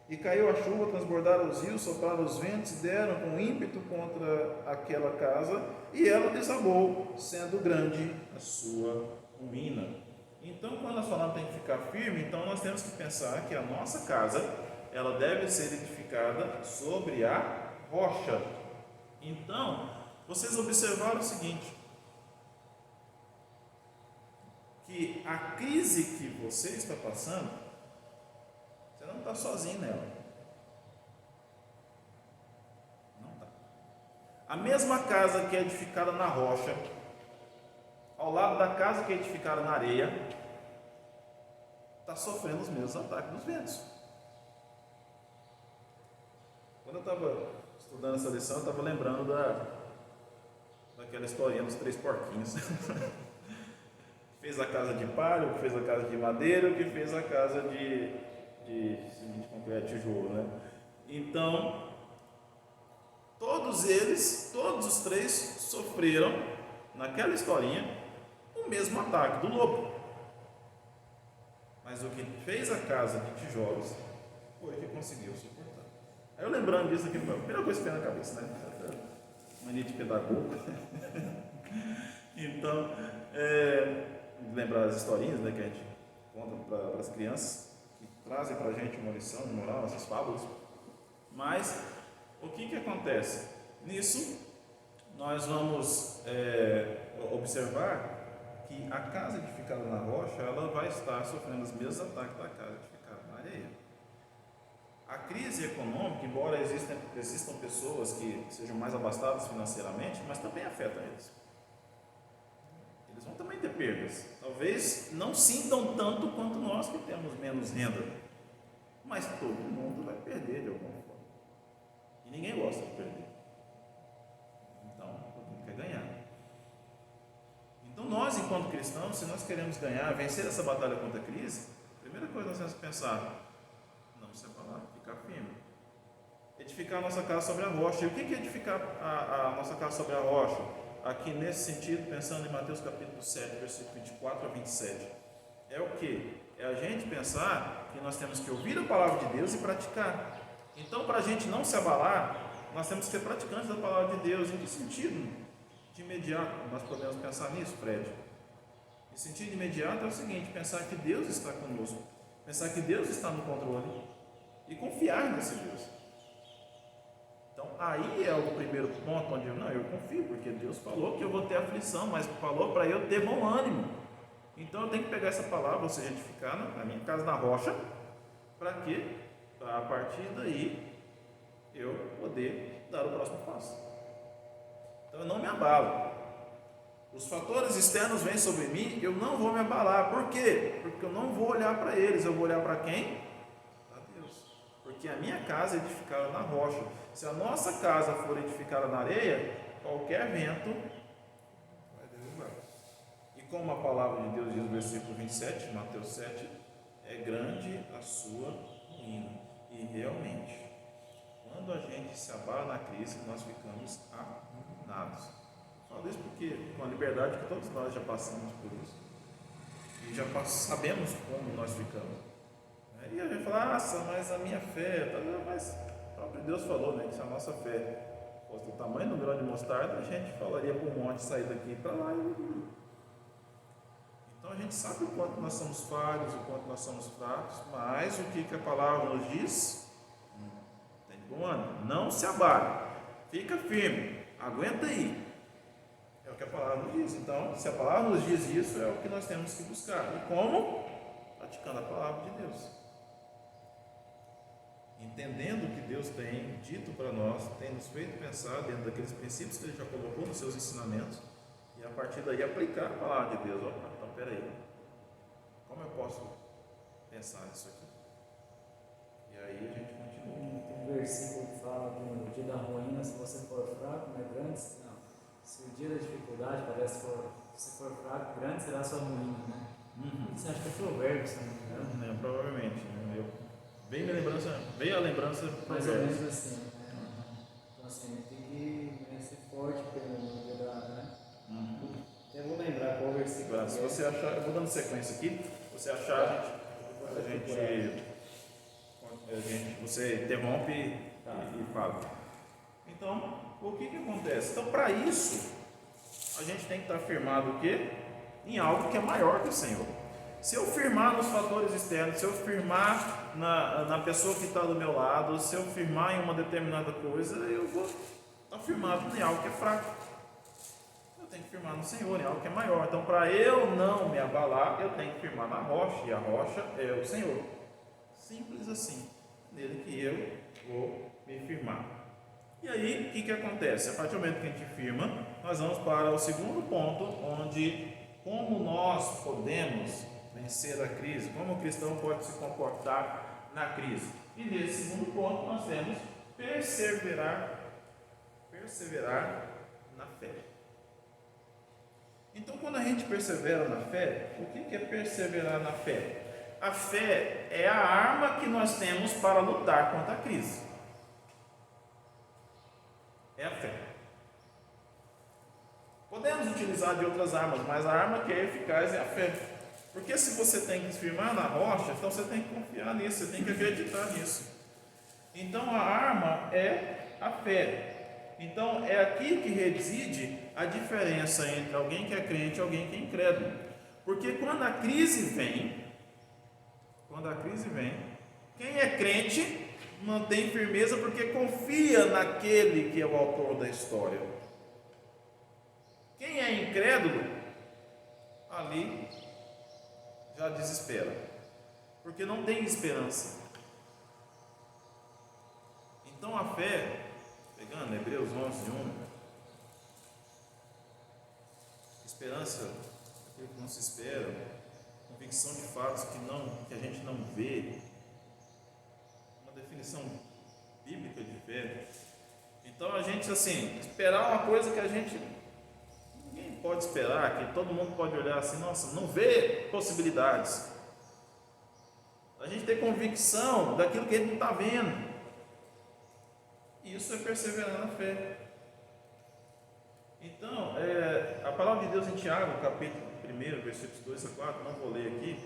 E caiu a chuva, transbordaram os rios, sopraram os ventos e deram com ímpeto contra aquela casa, e ela desabou, sendo grande a sua ruína. Então, quando nós falamos que tem que ficar firme, então nós temos que pensar que a nossa casa, ela deve ser edificada sobre a rocha. Então, vocês observaram o seguinte, que a crise que você está passando, você não está sozinho nela. Não está. A mesma casa que é edificada na rocha, ao lado da casa que é edificada na areia, está sofrendo os mesmos ataques dos ventos. Quando eu estava estudando essa lição, eu estava lembrando daquela historinha dos 3 porquinhos. Fez a casa de palha, que fez a casa de madeira, que fez a casa de cimento, concreto, tijolo, né? Então, todos eles, todos os 3 sofreram, naquela historinha, o mesmo ataque do lobo. Mas o que fez a casa de tijolos foi o que conseguiu suportar. Aí eu lembrando disso aqui, foi a primeira coisa que veio na cabeça, né? Mania de pedagogo. Então, lembrar as historinhas, né, que a gente conta para as crianças, que trazem para a gente uma lição de moral, essas fábulas. Mas, o que acontece? Nisso, nós vamos observar que a casa edificada na rocha, ela vai estar sofrendo os mesmos ataques da casa edificada na areia. A crise econômica, embora existam pessoas que sejam mais abastadas financeiramente, mas também afeta eles. Eles vão também ter perdas. Talvez não sintam tanto quanto nós que temos menos renda, mas todo mundo vai perder de alguma forma. E ninguém gosta de perder. Então, todo mundo quer ganhar. Então, nós, enquanto cristãos, se nós queremos ganhar, vencer essa batalha contra a crise, a primeira coisa que nós temos que pensar: não se abalar, ficar firme. Edificar a nossa casa sobre a rocha. E o que é edificar a nossa casa sobre a rocha? Aqui nesse sentido, pensando em Mateus capítulo 7, versículo 24 a 27. É o que? É a gente pensar que nós temos que ouvir a palavra de Deus e praticar. Então, para a gente não se abalar, nós temos que ser praticantes da palavra de Deus. Em que sentido? De imediato, nós podemos pensar nisso, Fred. Em sentido imediato é o seguinte: pensar que Deus está conosco, pensar que Deus está no controle e confiar nesse Deus. Então, aí é o primeiro ponto onde eu confio, porque Deus falou que eu vou ter aflição, mas falou para eu ter bom ânimo. Então, eu tenho que pegar essa palavra, ou seja, edificar na minha casa na rocha, para quê? Para a partir daí eu poder dar o próximo passo. Então, eu não me abalo. Os fatores externos vêm sobre mim, eu não vou me abalar. Por quê? Porque eu não vou olhar para eles, eu vou olhar para quem? Para Deus. Porque a minha casa é edificada na rocha. Se a nossa casa for edificada na areia, qualquer vento vai derrubar. E como a palavra de Deus diz no versículo 27, Mateus 7, é grande a sua ruína. E realmente, quando a gente se abala na crise, nós ficamos arruinados. Falo isso porque, com a liberdade que todos nós já passamos por isso, e já sabemos como nós ficamos. Né? E a gente fala, nossa, mas a minha fé, mas o próprio Deus falou, né, que se a nossa fé fosse do tamanho do grão de mostarda, a gente falaria para um monte sair daqui para lá e... Então a gente sabe o quanto nós somos falhos, o quanto nós somos fracos, mas o que a palavra nos diz? Tem bom ânimo, não se abale, fica firme, aguenta aí. É o que a palavra nos diz. Então, se a palavra nos diz isso, é o que nós temos que buscar. E como? Praticando a palavra de Deus. Entendendo o que Deus tem dito para nós, tem nos feito pensar dentro daqueles princípios que Ele já colocou nos seus ensinamentos, e a partir daí aplicar a palavra de Deus. Opa, então peraí, como eu posso pensar nisso aqui? E aí a gente continua. Tem um versículo que fala que no dia da ruína, se você for fraco, não é grande, não. Se o dia da dificuldade parece que se for fraco, grande será a sua ruína, né? Isso acho que é provérbio, se não me engano. Né, provavelmente. Né? Veio a lembrança Mais ou menos assim. Né? Então assim, tem que ser forte pelo dia da, né? Eu vou lembrar qual versículo. Agora, se você achar, eu vou dando sequência aqui, se você achar, você interrompe e fala. Então, o que acontece? Então, para isso, a gente tem que estar firmado o quê? Em algo que é maior que o Senhor. Se eu firmar nos fatores externos, se eu firmar na pessoa que está do meu lado, se eu firmar em uma determinada coisa, eu vou estar firmado em algo que é fraco. Eu tenho que firmar no Senhor, em algo que é maior. Então, para eu não me abalar, eu tenho que firmar na rocha, e a rocha é o Senhor. Simples assim. Nele que eu vou me firmar. E aí, o que acontece? A partir do momento que a gente firma, nós vamos para o segundo ponto, onde como nós podemos vencer a crise, como o cristão pode se comportar na crise. E nesse segundo ponto, nós temos perseverar na fé. Então, quando a gente persevera na fé, o que é perseverar na fé? A fé é a arma que nós temos para lutar contra a crise. É a fé. Podemos utilizar de outras armas, mas a arma que é eficaz é a fé. Porque se você tem que firmar na rocha, então você tem que confiar nisso, você tem que acreditar nisso. Então a arma é a fé. Então é aqui que reside a diferença entre alguém que é crente e alguém que é incrédulo. Porque quando a crise vem, quem é crente mantém firmeza porque confia naquele que é o autor da história. Quem é incrédulo, ali já desespera, porque não tem esperança. Então a fé, pegando Hebreus 11:1, esperança, aquilo que não se espera, convicção de fatos que a gente não vê, uma definição bíblica de fé. Então a gente, assim, esperar uma coisa que ninguém pode esperar, que todo mundo pode olhar assim, nossa, não vê possibilidades. A gente tem convicção daquilo que a gente não está vendo. Isso é perseverar na fé. Então, a palavra de Deus em Tiago, capítulo 1, versículos 2 a 4, não vou ler aqui,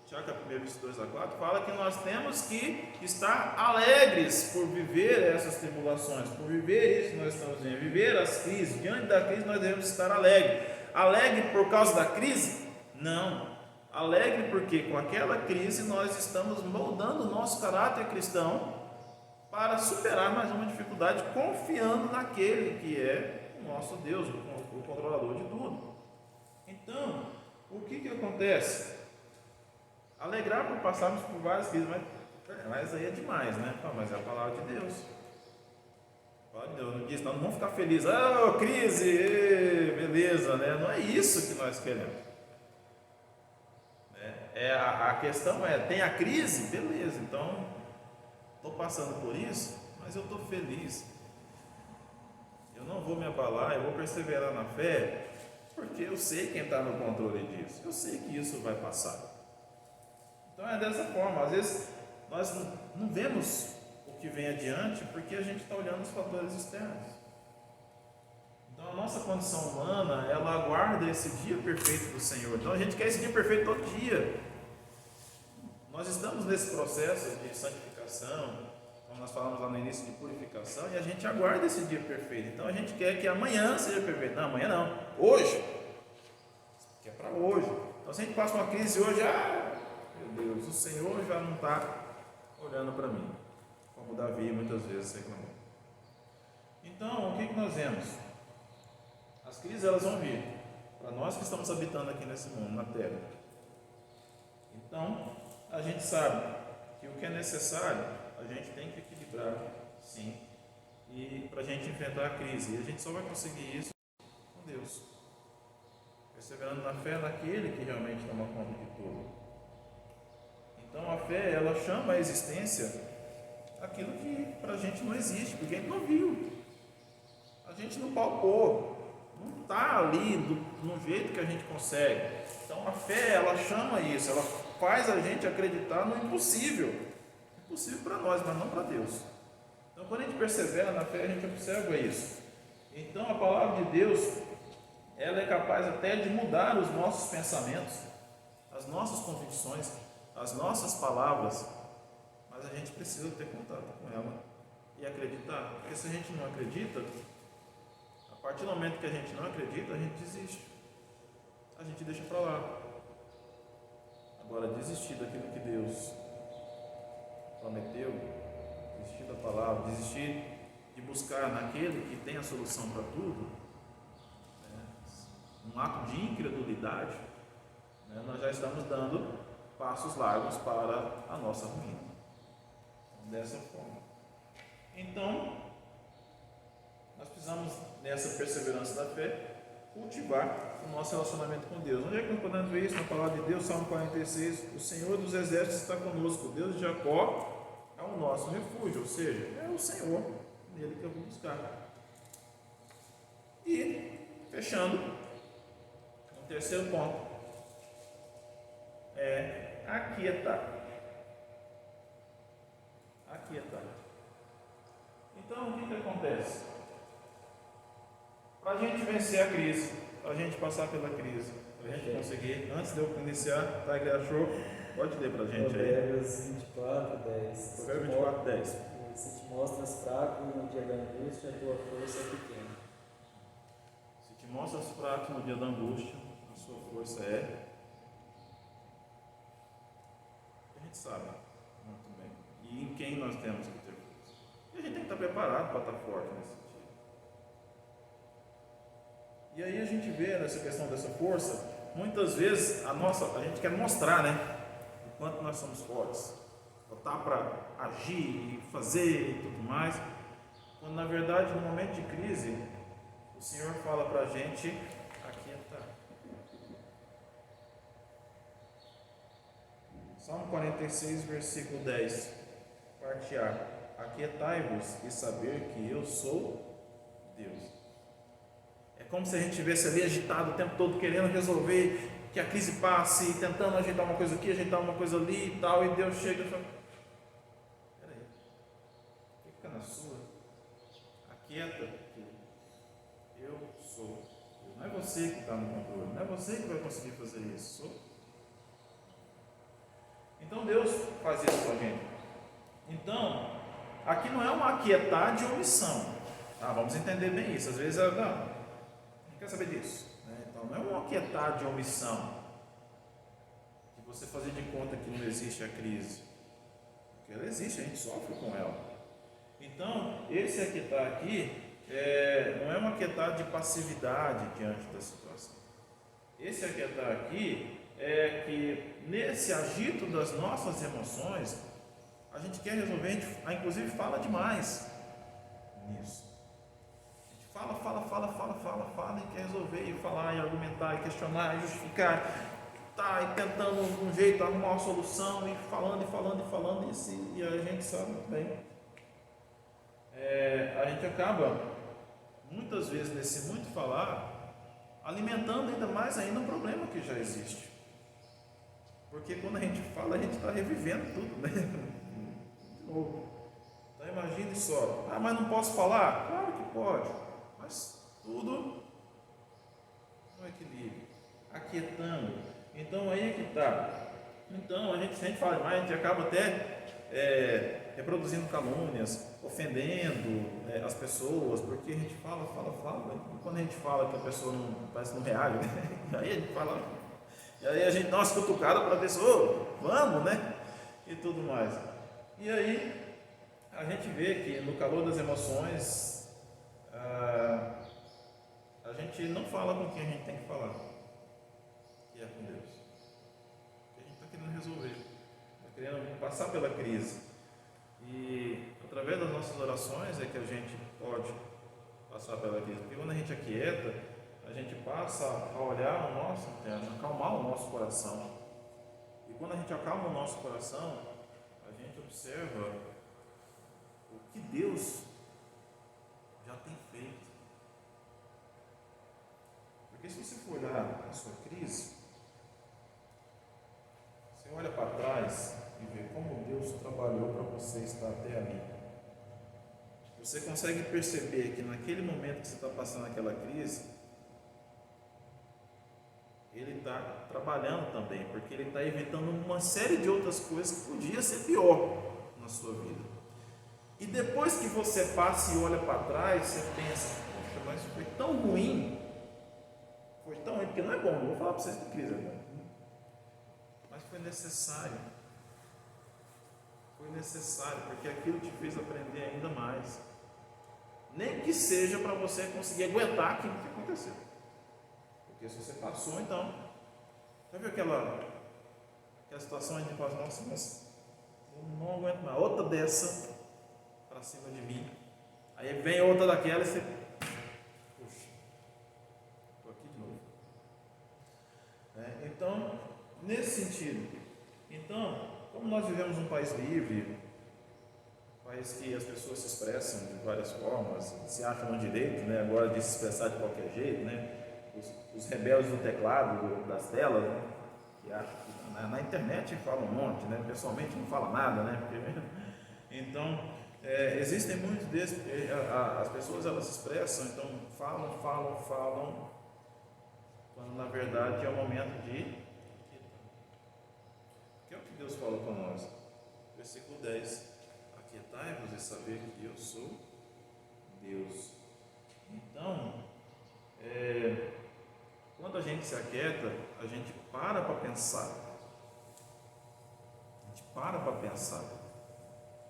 Tiago 1, versículos 2 a 4, fala que nós temos que estar alegres por viver essas tribulações, por viver isso que nós estamos vivendo, viver as crises. Diante da crise nós devemos estar alegres. Alegre por causa da crise? Não. Alegre porque com aquela crise nós estamos moldando o nosso caráter cristão para superar mais uma dificuldade, confiando naquele que é o nosso Deus, o controlador de tudo. Então, o que acontece? Alegrar por passarmos por várias crises, mas aí é demais, né? Mas é a palavra de Deus. A palavra de Deus não diz, não vamos ficar felizes, crise, beleza, né? Não é isso que nós queremos. A questão tem a crise, beleza, então estou passando por isso, mas eu estou feliz. Eu não vou me abalar, eu vou perseverar na fé, porque eu sei quem está no controle disso, eu sei que isso vai passar. Então é dessa forma, às vezes nós não vemos o que vem adiante, porque a gente está olhando os fatores externos. Então a a nossa condição humana, ela aguarda esse dia perfeito do Senhor. Então a gente quer esse dia perfeito todo dia. Nós estamos nesse processo de santificação, como nós falamos lá no início, de purificação, e a gente aguarda esse dia perfeito. Então a gente quer que amanhã seja perfeito. Não, amanhã não. Hoje. Que é para hoje. Então se a gente passa uma crise hoje, meu Deus, o Senhor já não está olhando para mim. Como Davi muitas vezes reclamou. Então, o que nós vemos? As crises elas vão vir para nós que estamos habitando aqui nesse mundo, na Terra. Então, a gente sabe que o que é necessário, a gente tem que equilibrar, sim, e para a gente enfrentar a crise. E a gente só vai conseguir isso com Deus, perseverando na fé daquele que realmente toma conta de tudo. Então, a fé, ela chama à existência aquilo que para a gente não existe, porque a gente não viu, a gente não palpou, não está ali no jeito que a gente consegue. Então a fé, ela chama isso, ela faz a gente acreditar no impossível para nós, mas não para Deus. Então quando a gente persevera na fé, a gente observa isso. Então a palavra de Deus, ela é capaz até de mudar os nossos pensamentos, as nossas convicções, as nossas palavras, mas a gente precisa ter contato com ela e acreditar, porque se a gente não acredita, a partir do momento que a gente não acredita, a gente desiste, a gente deixa para lá. Agora, desistir daquilo que Deus prometeu, desistir da palavra, desistir de buscar naquele que tem a solução para tudo, um ato de incredulidade, nós já estamos dando passos largos para a nossa ruína. Dessa forma. Então, nós precisamos, nessa perseverança da fé, cultivar o nosso relacionamento com Deus. Onde é que nós podemos ver isso? Na palavra de Deus, Salmo 46, o Senhor dos exércitos está conosco, o Deus de Jacó é o nosso refúgio, ou seja, é o Senhor, nele que eu vou buscar. E, fechando, o terceiro ponto é aquietar. Aquietar. Então, o que acontece? Para a gente vencer a crise, para a gente passar pela crise, para a gente conseguir, antes de eu iniciar, tá, que achou? Pode ler para a gente aí. Provérbios 24, 10. Provérbios 24, 10. Se te mostras fraco no dia da angústia, a tua força é pequena. Se te mostras fraco no dia da angústia, a sua força é. A gente sabe muito bem. E em quem nós temos que ter força. E a gente tem que estar preparado para estar forte nesse dia. E aí a gente vê nessa questão dessa força, muitas vezes a gente quer mostrar, o quanto nós somos fortes. Botar para agir e fazer e tudo mais. Quando na verdade, no momento de crise, o Senhor fala para a gente aquietar. Salmo 46, versículo 10, parte A. Aquietai-vos e saber que eu sou Deus. É como se a gente estivesse ali agitado o tempo todo, querendo resolver, que a crise passe, tentando ajeitar uma coisa aqui, ajeitar uma coisa ali e tal, e Deus chega e fala: peraí, fica na sua, aquieta, que eu sou. Não é você que está no controle, não é você que vai conseguir fazer isso, sou. Então Deus faz isso com a gente. Então, aqui não é uma aquietar de omissão. Vamos entender bem isso. Às vezes, não quer saber disso. Então, não é um aquietar de omissão, de você fazer de conta que não existe a crise. Porque ela existe, a gente sofre com ela. Então, esse aquietar aqui, não é um aquietar de passividade diante da situação. Esse aquietar aqui é que nesse agito das nossas emoções, a gente quer resolver, a gente inclusive fala demais nisso. A gente fala e quer resolver, e falar, e argumentar, e questionar, e justificar, e tentando um jeito, arrumar uma solução, e falando, e a gente sabe muito bem. A gente acaba, muitas vezes, nesse muito falar, alimentando ainda mais um problema que já existe. Porque quando a gente fala, a gente está revivendo tudo, de novo. Então imagine só, mas não posso falar? Claro que pode, mas tudo no equilíbrio, aquietando. Então aí é que está. Então a gente, se a gente fala mais, a gente acaba até reproduzindo calúnias, ofendendo as pessoas, porque a gente fala, e quando a gente fala que a pessoa não, parece que não reage, né? Aí a gente fala, e aí a gente dá umas cutucadas para a pessoa, vamos, né? E tudo mais. E aí a gente vê que no calor das emoções a gente não fala com quem a gente tem que falar, que é com Deus. Que a gente está querendo resolver, está querendo passar pela crise. E através das nossas orações é que a gente pode passar pela crise. Porque quando a gente aquieta, a gente passa a olhar o nosso interno, acalmar o nosso coração. E quando a gente acalma o nosso coração, a gente observa o que Deus já tem feito. Porque se você for olhar a sua crise, você olha para trás e vê como Deus trabalhou para você estar até ali. Você consegue perceber que naquele momento que você está passando aquela crise, Ele está trabalhando também, porque Ele está evitando uma série de outras coisas que podia ser pior na sua vida. E depois que você passa e olha para trás, você pensa, poxa, mas foi tão ruim, porque não é bom, não vou falar para vocês de crise agora, mas foi necessário, porque aquilo te fez aprender ainda mais, nem que seja para você conseguir aguentar aquilo que aconteceu, porque se você passou, então, já viu aquela situação onde a gente fala, nossa, mas eu não aguento mais, outra dessa para cima de mim, aí vem outra daquela e você, puxa, estou aqui de novo. Então, nesse sentido, como nós vivemos um país livre, um país que as pessoas se expressam de várias formas, se acham no direito, né, agora de se expressar de qualquer jeito, né, os rebeldes do teclado, das telas, né, que acham que na internet falam um monte, né, pessoalmente não fala nada, né, porque, então, existem muitos desses, as pessoas elas se expressam, então falam, quando na verdade é o momento de que é o que Deus fala para nós. Versículo 10: aquietai-vos e saber que eu sou Deus. Então, quando a gente se aquieta, a gente para pensar.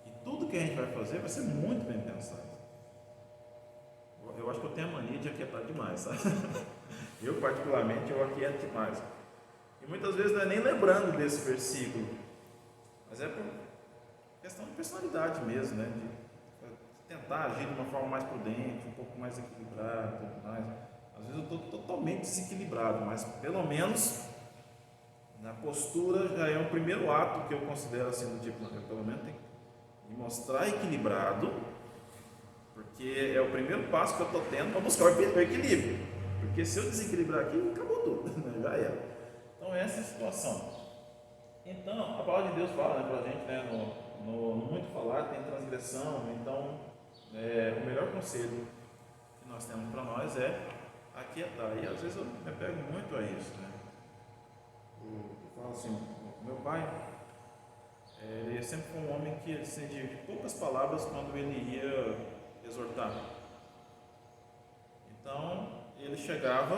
E tudo que a gente vai fazer vai ser muito bem pensado. Eu acho que eu tenho a mania de aquietar demais, sabe? Eu particularmente, eu aquieto demais. E muitas vezes não é nem lembrando desse versículo, mas é por questão de personalidade mesmo, né? De tentar agir de uma forma mais prudente, um pouco mais equilibrado, tudo mais. Às vezes eu estou totalmente desequilibrado, mas pelo menos na postura já é o primeiro ato que eu considero assim, do tipo, eu pelo menos tenho que me mostrar equilibrado, porque é o primeiro passo que eu estou tendo para buscar o equilíbrio. Porque se eu desequilibrar aqui, acabou tudo, né? Já era. Então essa é a situação. Então a palavra de Deus fala, né, para a gente, né, no muito falar tem transgressão. Então o melhor conselho que nós temos para nós é aquietar. E às vezes eu me pego muito a isso, né? Eu falo assim, meu pai, ele sempre foi um homem que de poucas palavras quando ele ia exortar. Então ele chegava,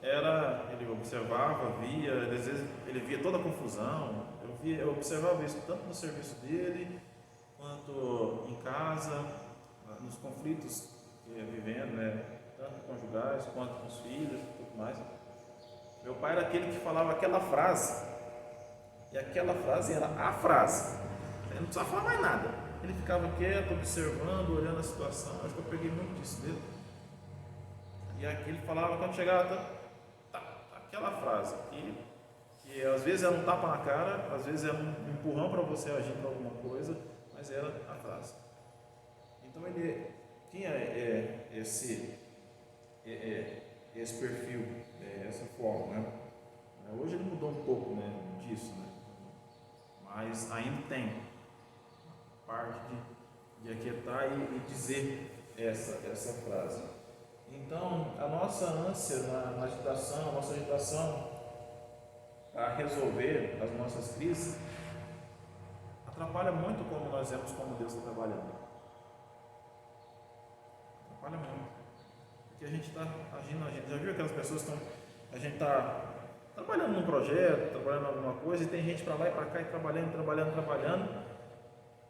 ele observava, via, às vezes ele via toda a confusão. Eu observava isso tanto no serviço dele quanto em casa, nos conflitos que ia vivendo, né, tanto conjugais quanto com os filhos e tudo mais. Meu pai era aquele que falava aquela frase, e aquela frase era a frase, ele não precisava falar mais nada, ele ficava quieto, observando, olhando a situação. Acho que eu peguei muito disso dele. E aqui ele falava, quando chegava, aquela frase que às vezes era um tapa na cara, às vezes era um empurrão para você agir para alguma coisa, mas era a frase. Então ele tinha esse perfil, essa forma, né? Hoje ele mudou um pouco, né, disso, né? Mas ainda tem parte de aquietar e dizer essa frase. Então, a nossa ânsia na agitação, a nossa agitação para resolver as nossas crises, atrapalha muito como nós vemos como Deus está trabalhando. Atrapalha muito. Porque a gente está agindo. Já viu aquelas pessoas que a gente está trabalhando num projeto, trabalhando em alguma coisa, e tem gente para lá e para cá, e trabalhando.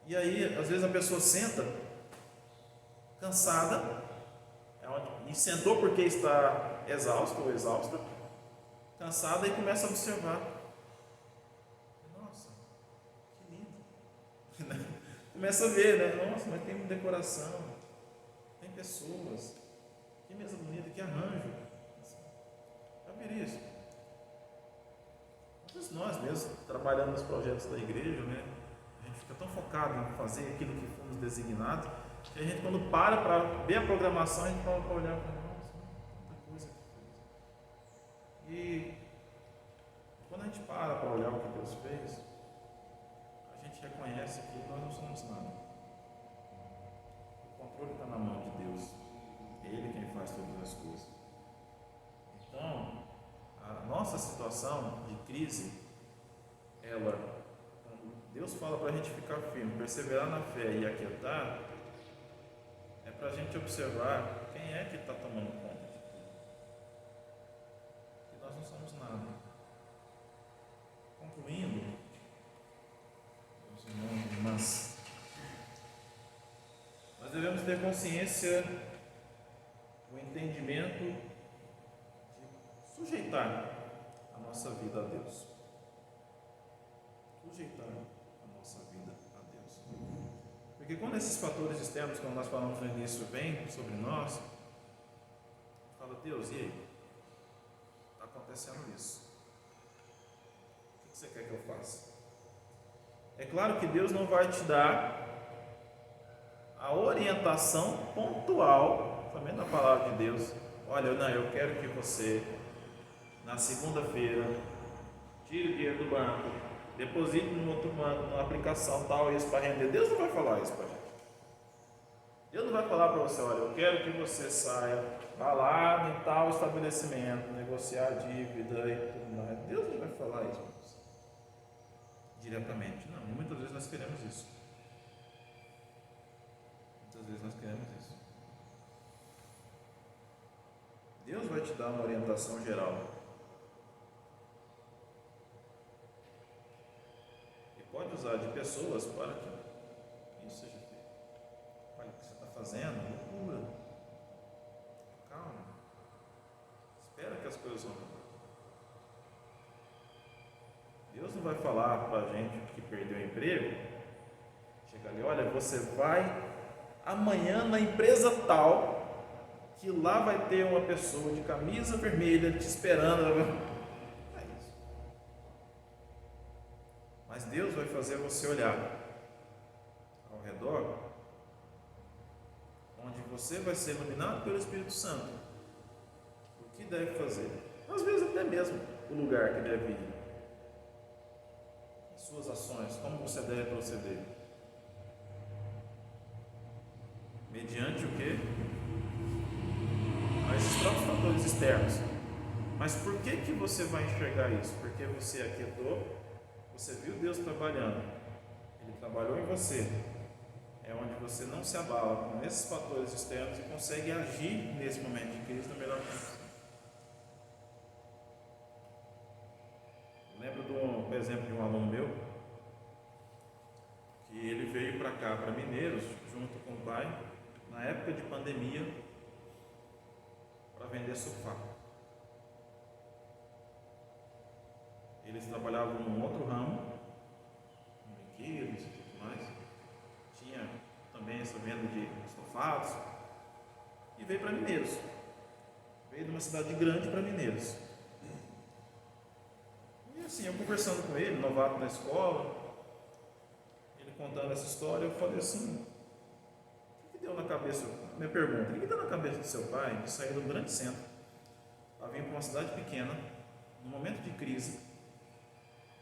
E aí, às vezes a pessoa senta, cansada, e sentou porque está exausto ou exausta, cansada, e começa a observar. Nossa, que lindo. Começa a ver, né? Nossa, mas tem decoração, tem pessoas, que mesa bonita, que arranjo. Já viram isso? Às vezes nós mesmos, trabalhando nos projetos da igreja, né? A gente fica tão focado em fazer aquilo que fomos designados, que a gente, quando para ver a programação, a gente para olhar e fala, nossa, tanta coisa que fez. E quando a gente para olhar o que Deus fez, a gente reconhece que nós não somos nada. O controle está na mão de Deus. É Ele quem faz todas as coisas. Então, a nossa situação de crise, quando Deus fala para a gente ficar firme, perseverar na fé e aquietar, é para a gente observar quem é que está tomando conta de tudo. Que nós não somos nada. Concluindo, meus irmãos e irmãs, nós devemos ter consciência, o entendimento de sujeitar a nossa vida a Deus. Sujeitar a nossa vida a Deus. Porque quando esses fatores externos, como nós falamos no início, vêm sobre nós, fala, Deus, e aí? Está acontecendo isso. O que você quer que eu faça? É claro que Deus não vai te dar a orientação pontual, também na palavra de Deus. Olha, não, eu quero que você, na segunda-feira, tire o dinheiro do banco, deposite no outro banco, numa aplicação tal, isso para render. Deus não vai falar isso para a gente. Deus não vai falar para você, olha, eu quero que você saia, vá lá em tal estabelecimento, negociar a dívida e tudo mais. Deus não vai falar isso para você diretamente. Não, e muitas vezes nós queremos isso. Muitas vezes nós queremos isso. Deus vai te dar uma orientação geral. E pode usar de pessoas para que isso seja feito. Olha, o que você está fazendo, loucura. Calma. Espera que as coisas vão mudar. Deus não vai falar para a gente que perdeu o emprego, chega ali, olha, você vai amanhã na empresa tal, que lá vai ter uma pessoa de camisa vermelha te esperando. Não é isso. Mas Deus vai fazer você olhar ao redor, onde você vai ser iluminado pelo Espírito Santo. O que deve fazer? Às vezes até mesmo o lugar que deve ir. As suas ações, como você deve proceder. Mediante o quê? Esses próprios fatores externos. Mas por que você vai enxergar isso? Porque você aquietou, você viu Deus trabalhando, Ele trabalhou em você. É onde você não se abala com esses fatores externos e consegue agir nesse momento de crise da melhor forma. Eu lembro do exemplo de um aluno meu, que ele veio para cá, para Mineiros, junto com o pai, na época de pandemia, para vender sofá. Eles trabalhavam num outro ramo, em brinquedos e tudo mais. Tinha também essa venda de estofados. E veio para Mineiros. Veio de uma cidade grande para Mineiros. E assim, eu conversando com ele, novato na escola, ele contando essa história, eu falei assim, o que deu na cabeça, minha pergunta, o que deu na cabeça do seu pai de sair do grande centro para vir para uma cidade pequena, no momento de crise,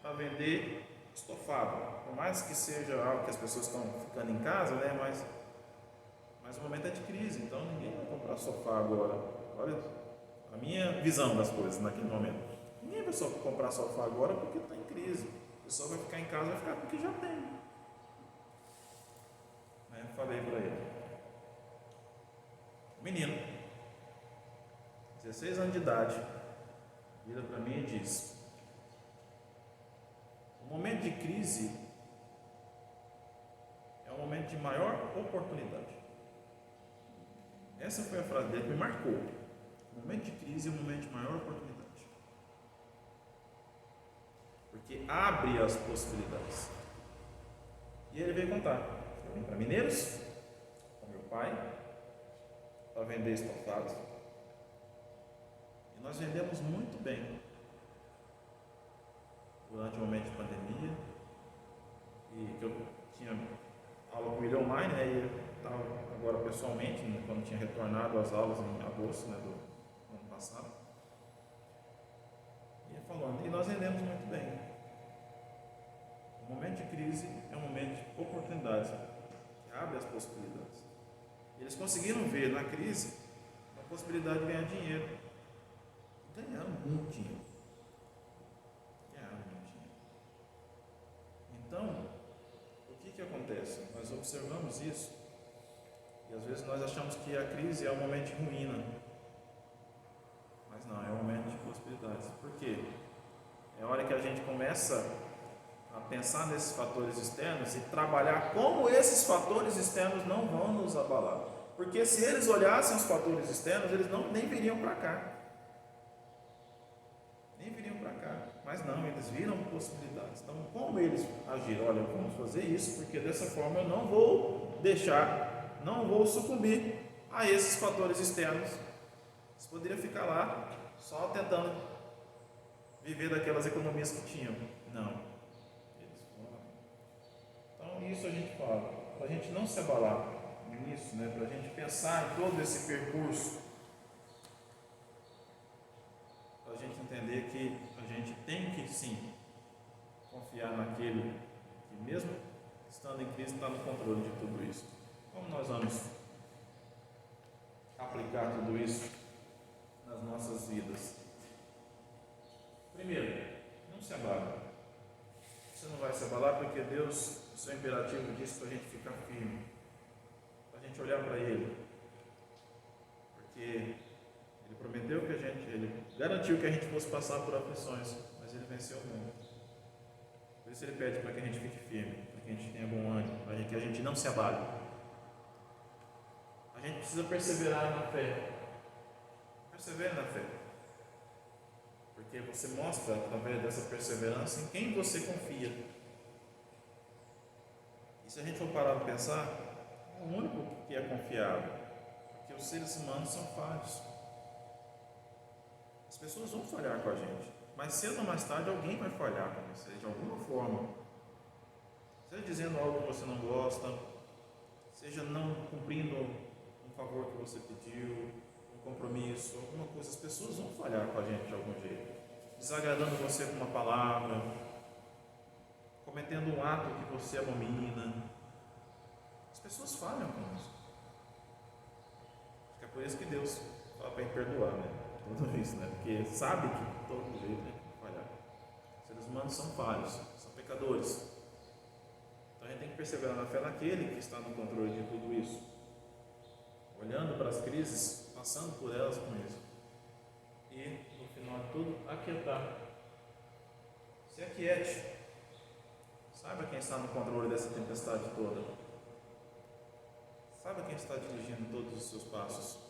para vender estofado? Por mais que seja algo que as pessoas estão ficando em casa, né? Mas o momento é de crise, então ninguém vai comprar sofá agora. Olha a minha visão das coisas naquele momento. Ninguém vai só comprar sofá agora porque está em crise. O pessoal vai ficar em casa, vai ficar com o que já tem. Falei para ele. Menino, 16 anos de idade, vira para mim e diz: o momento de crise é um momento de maior oportunidade. Essa foi a frase dele que me marcou. O momento de crise é um momento de maior oportunidade. Porque abre as possibilidades. E ele veio contar. Eu vim para Mineiros, com meu pai, para vender estofados. E nós vendemos muito bem. Durante o momento de pandemia. E que eu tinha aula com ele online, né? E ele estava agora pessoalmente, né, quando tinha retornado às aulas em agosto, né, do ano passado. E ele falando, e nós vendemos muito bem. O momento de crise é um momento de oportunidades, que abre as possibilidades. Eles conseguiram ver na crise a possibilidade de ganhar dinheiro. E ganharam muito dinheiro. Então, o que acontece? Nós observamos isso e às vezes nós achamos que a crise é um momento de ruína. Mas não, é um momento de possibilidades. Por quê? É a hora que a gente começa a pensar nesses fatores externos e trabalhar como esses fatores externos não vão nos abalar. Porque se eles olhassem os fatores externos, eles nem viriam para cá. Nem viriam para cá. Mas não, eles viram possibilidades. Então, como eles agiram? Olha, vamos fazer isso, porque dessa forma eu não vou deixar, não vou sucumbir a esses fatores externos. Eles poderiam ficar lá só tentando viver daquelas economias que tinham. Não. Eles foram. Então, isso a gente fala, para a gente não se abalar nisso, né? Para a gente pensar em todo esse percurso, para a gente entender que a gente tem que sim confiar naquele que mesmo estando em Cristo está no controle de tudo isso. Como nós vamos aplicar tudo isso nas nossas vidas? Primeiro, não se abale. Você não vai se abalar porque Deus, o seu imperativo diz para a gente ficar firme, para a gente olhar para Ele, porque Ele prometeu que Ele garantiu que a gente fosse passar por aflições, mas Ele venceu o mundo. Por isso Ele pede para que a gente fique firme, para que a gente tenha bom ânimo, para que a gente não se abale. A gente precisa perseverar na fé. Persevere na fé. Porque você mostra, através dessa perseverança, em quem você confia. E se a gente for parar para pensar, é o único que é confiável. Porque os seres humanos são falhos. As pessoas vão falhar com a gente. Mas cedo ou mais tarde alguém vai falhar com você, de alguma forma. Seja dizendo algo que você não gosta, seja não cumprindo um favor que você pediu, um compromisso, alguma coisa. As pessoas vão falhar com a gente de algum jeito. Desagradando você com uma palavra, cometendo um ato que você abomina. As pessoas falham conosco. Acho que é por isso que Deus fala para perdoar, né? Tudo isso, né? Porque sabe que todo jeito tem que falhar. Os seres humanos são falhos, são pecadores. Então a gente tem que perseverar na fé naquele que está no controle de tudo isso. Olhando para as crises, passando por elas com isso. E no final de tudo, aquietar. Se aquiete. Saiba quem está no controle dessa tempestade toda. Saiba quem está dirigindo todos os seus passos.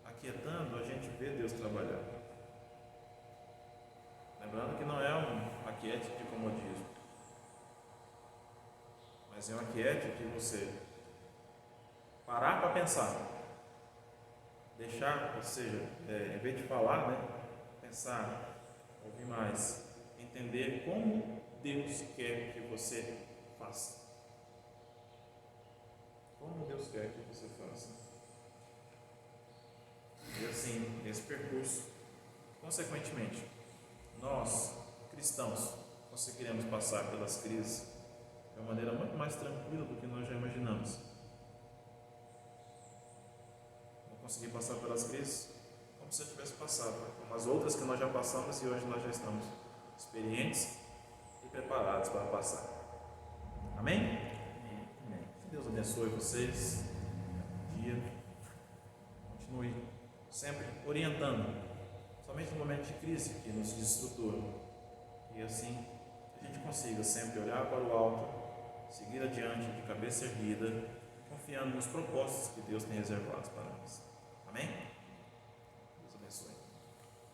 Aquietando, a gente vê Deus trabalhar. Lembrando que não é um aquiete de comodismo, mas é um aquiete de você parar para pensar, deixar, ou seja, em vez de falar, né, pensar, ouvir mais, entender como Deus quer que você faça. Como Deus quer que você faça. E assim, esse percurso, consequentemente, nós, cristãos, conseguiremos passar pelas crises de uma maneira muito mais tranquila do que nós já imaginamos. conseguir passar pelas crises como se eu tivesse passado, como as outras que nós já passamos e hoje nós já estamos experientes e preparados para passar. Amém? Amém. Que Deus abençoe vocês. Dia. Continue sempre orientando, somente no momento de crise que nos desestrutura. E assim a gente consiga sempre olhar para o alto, seguir adiante de cabeça erguida, confiando nos propósitos que Deus tem reservados para nós. Amém?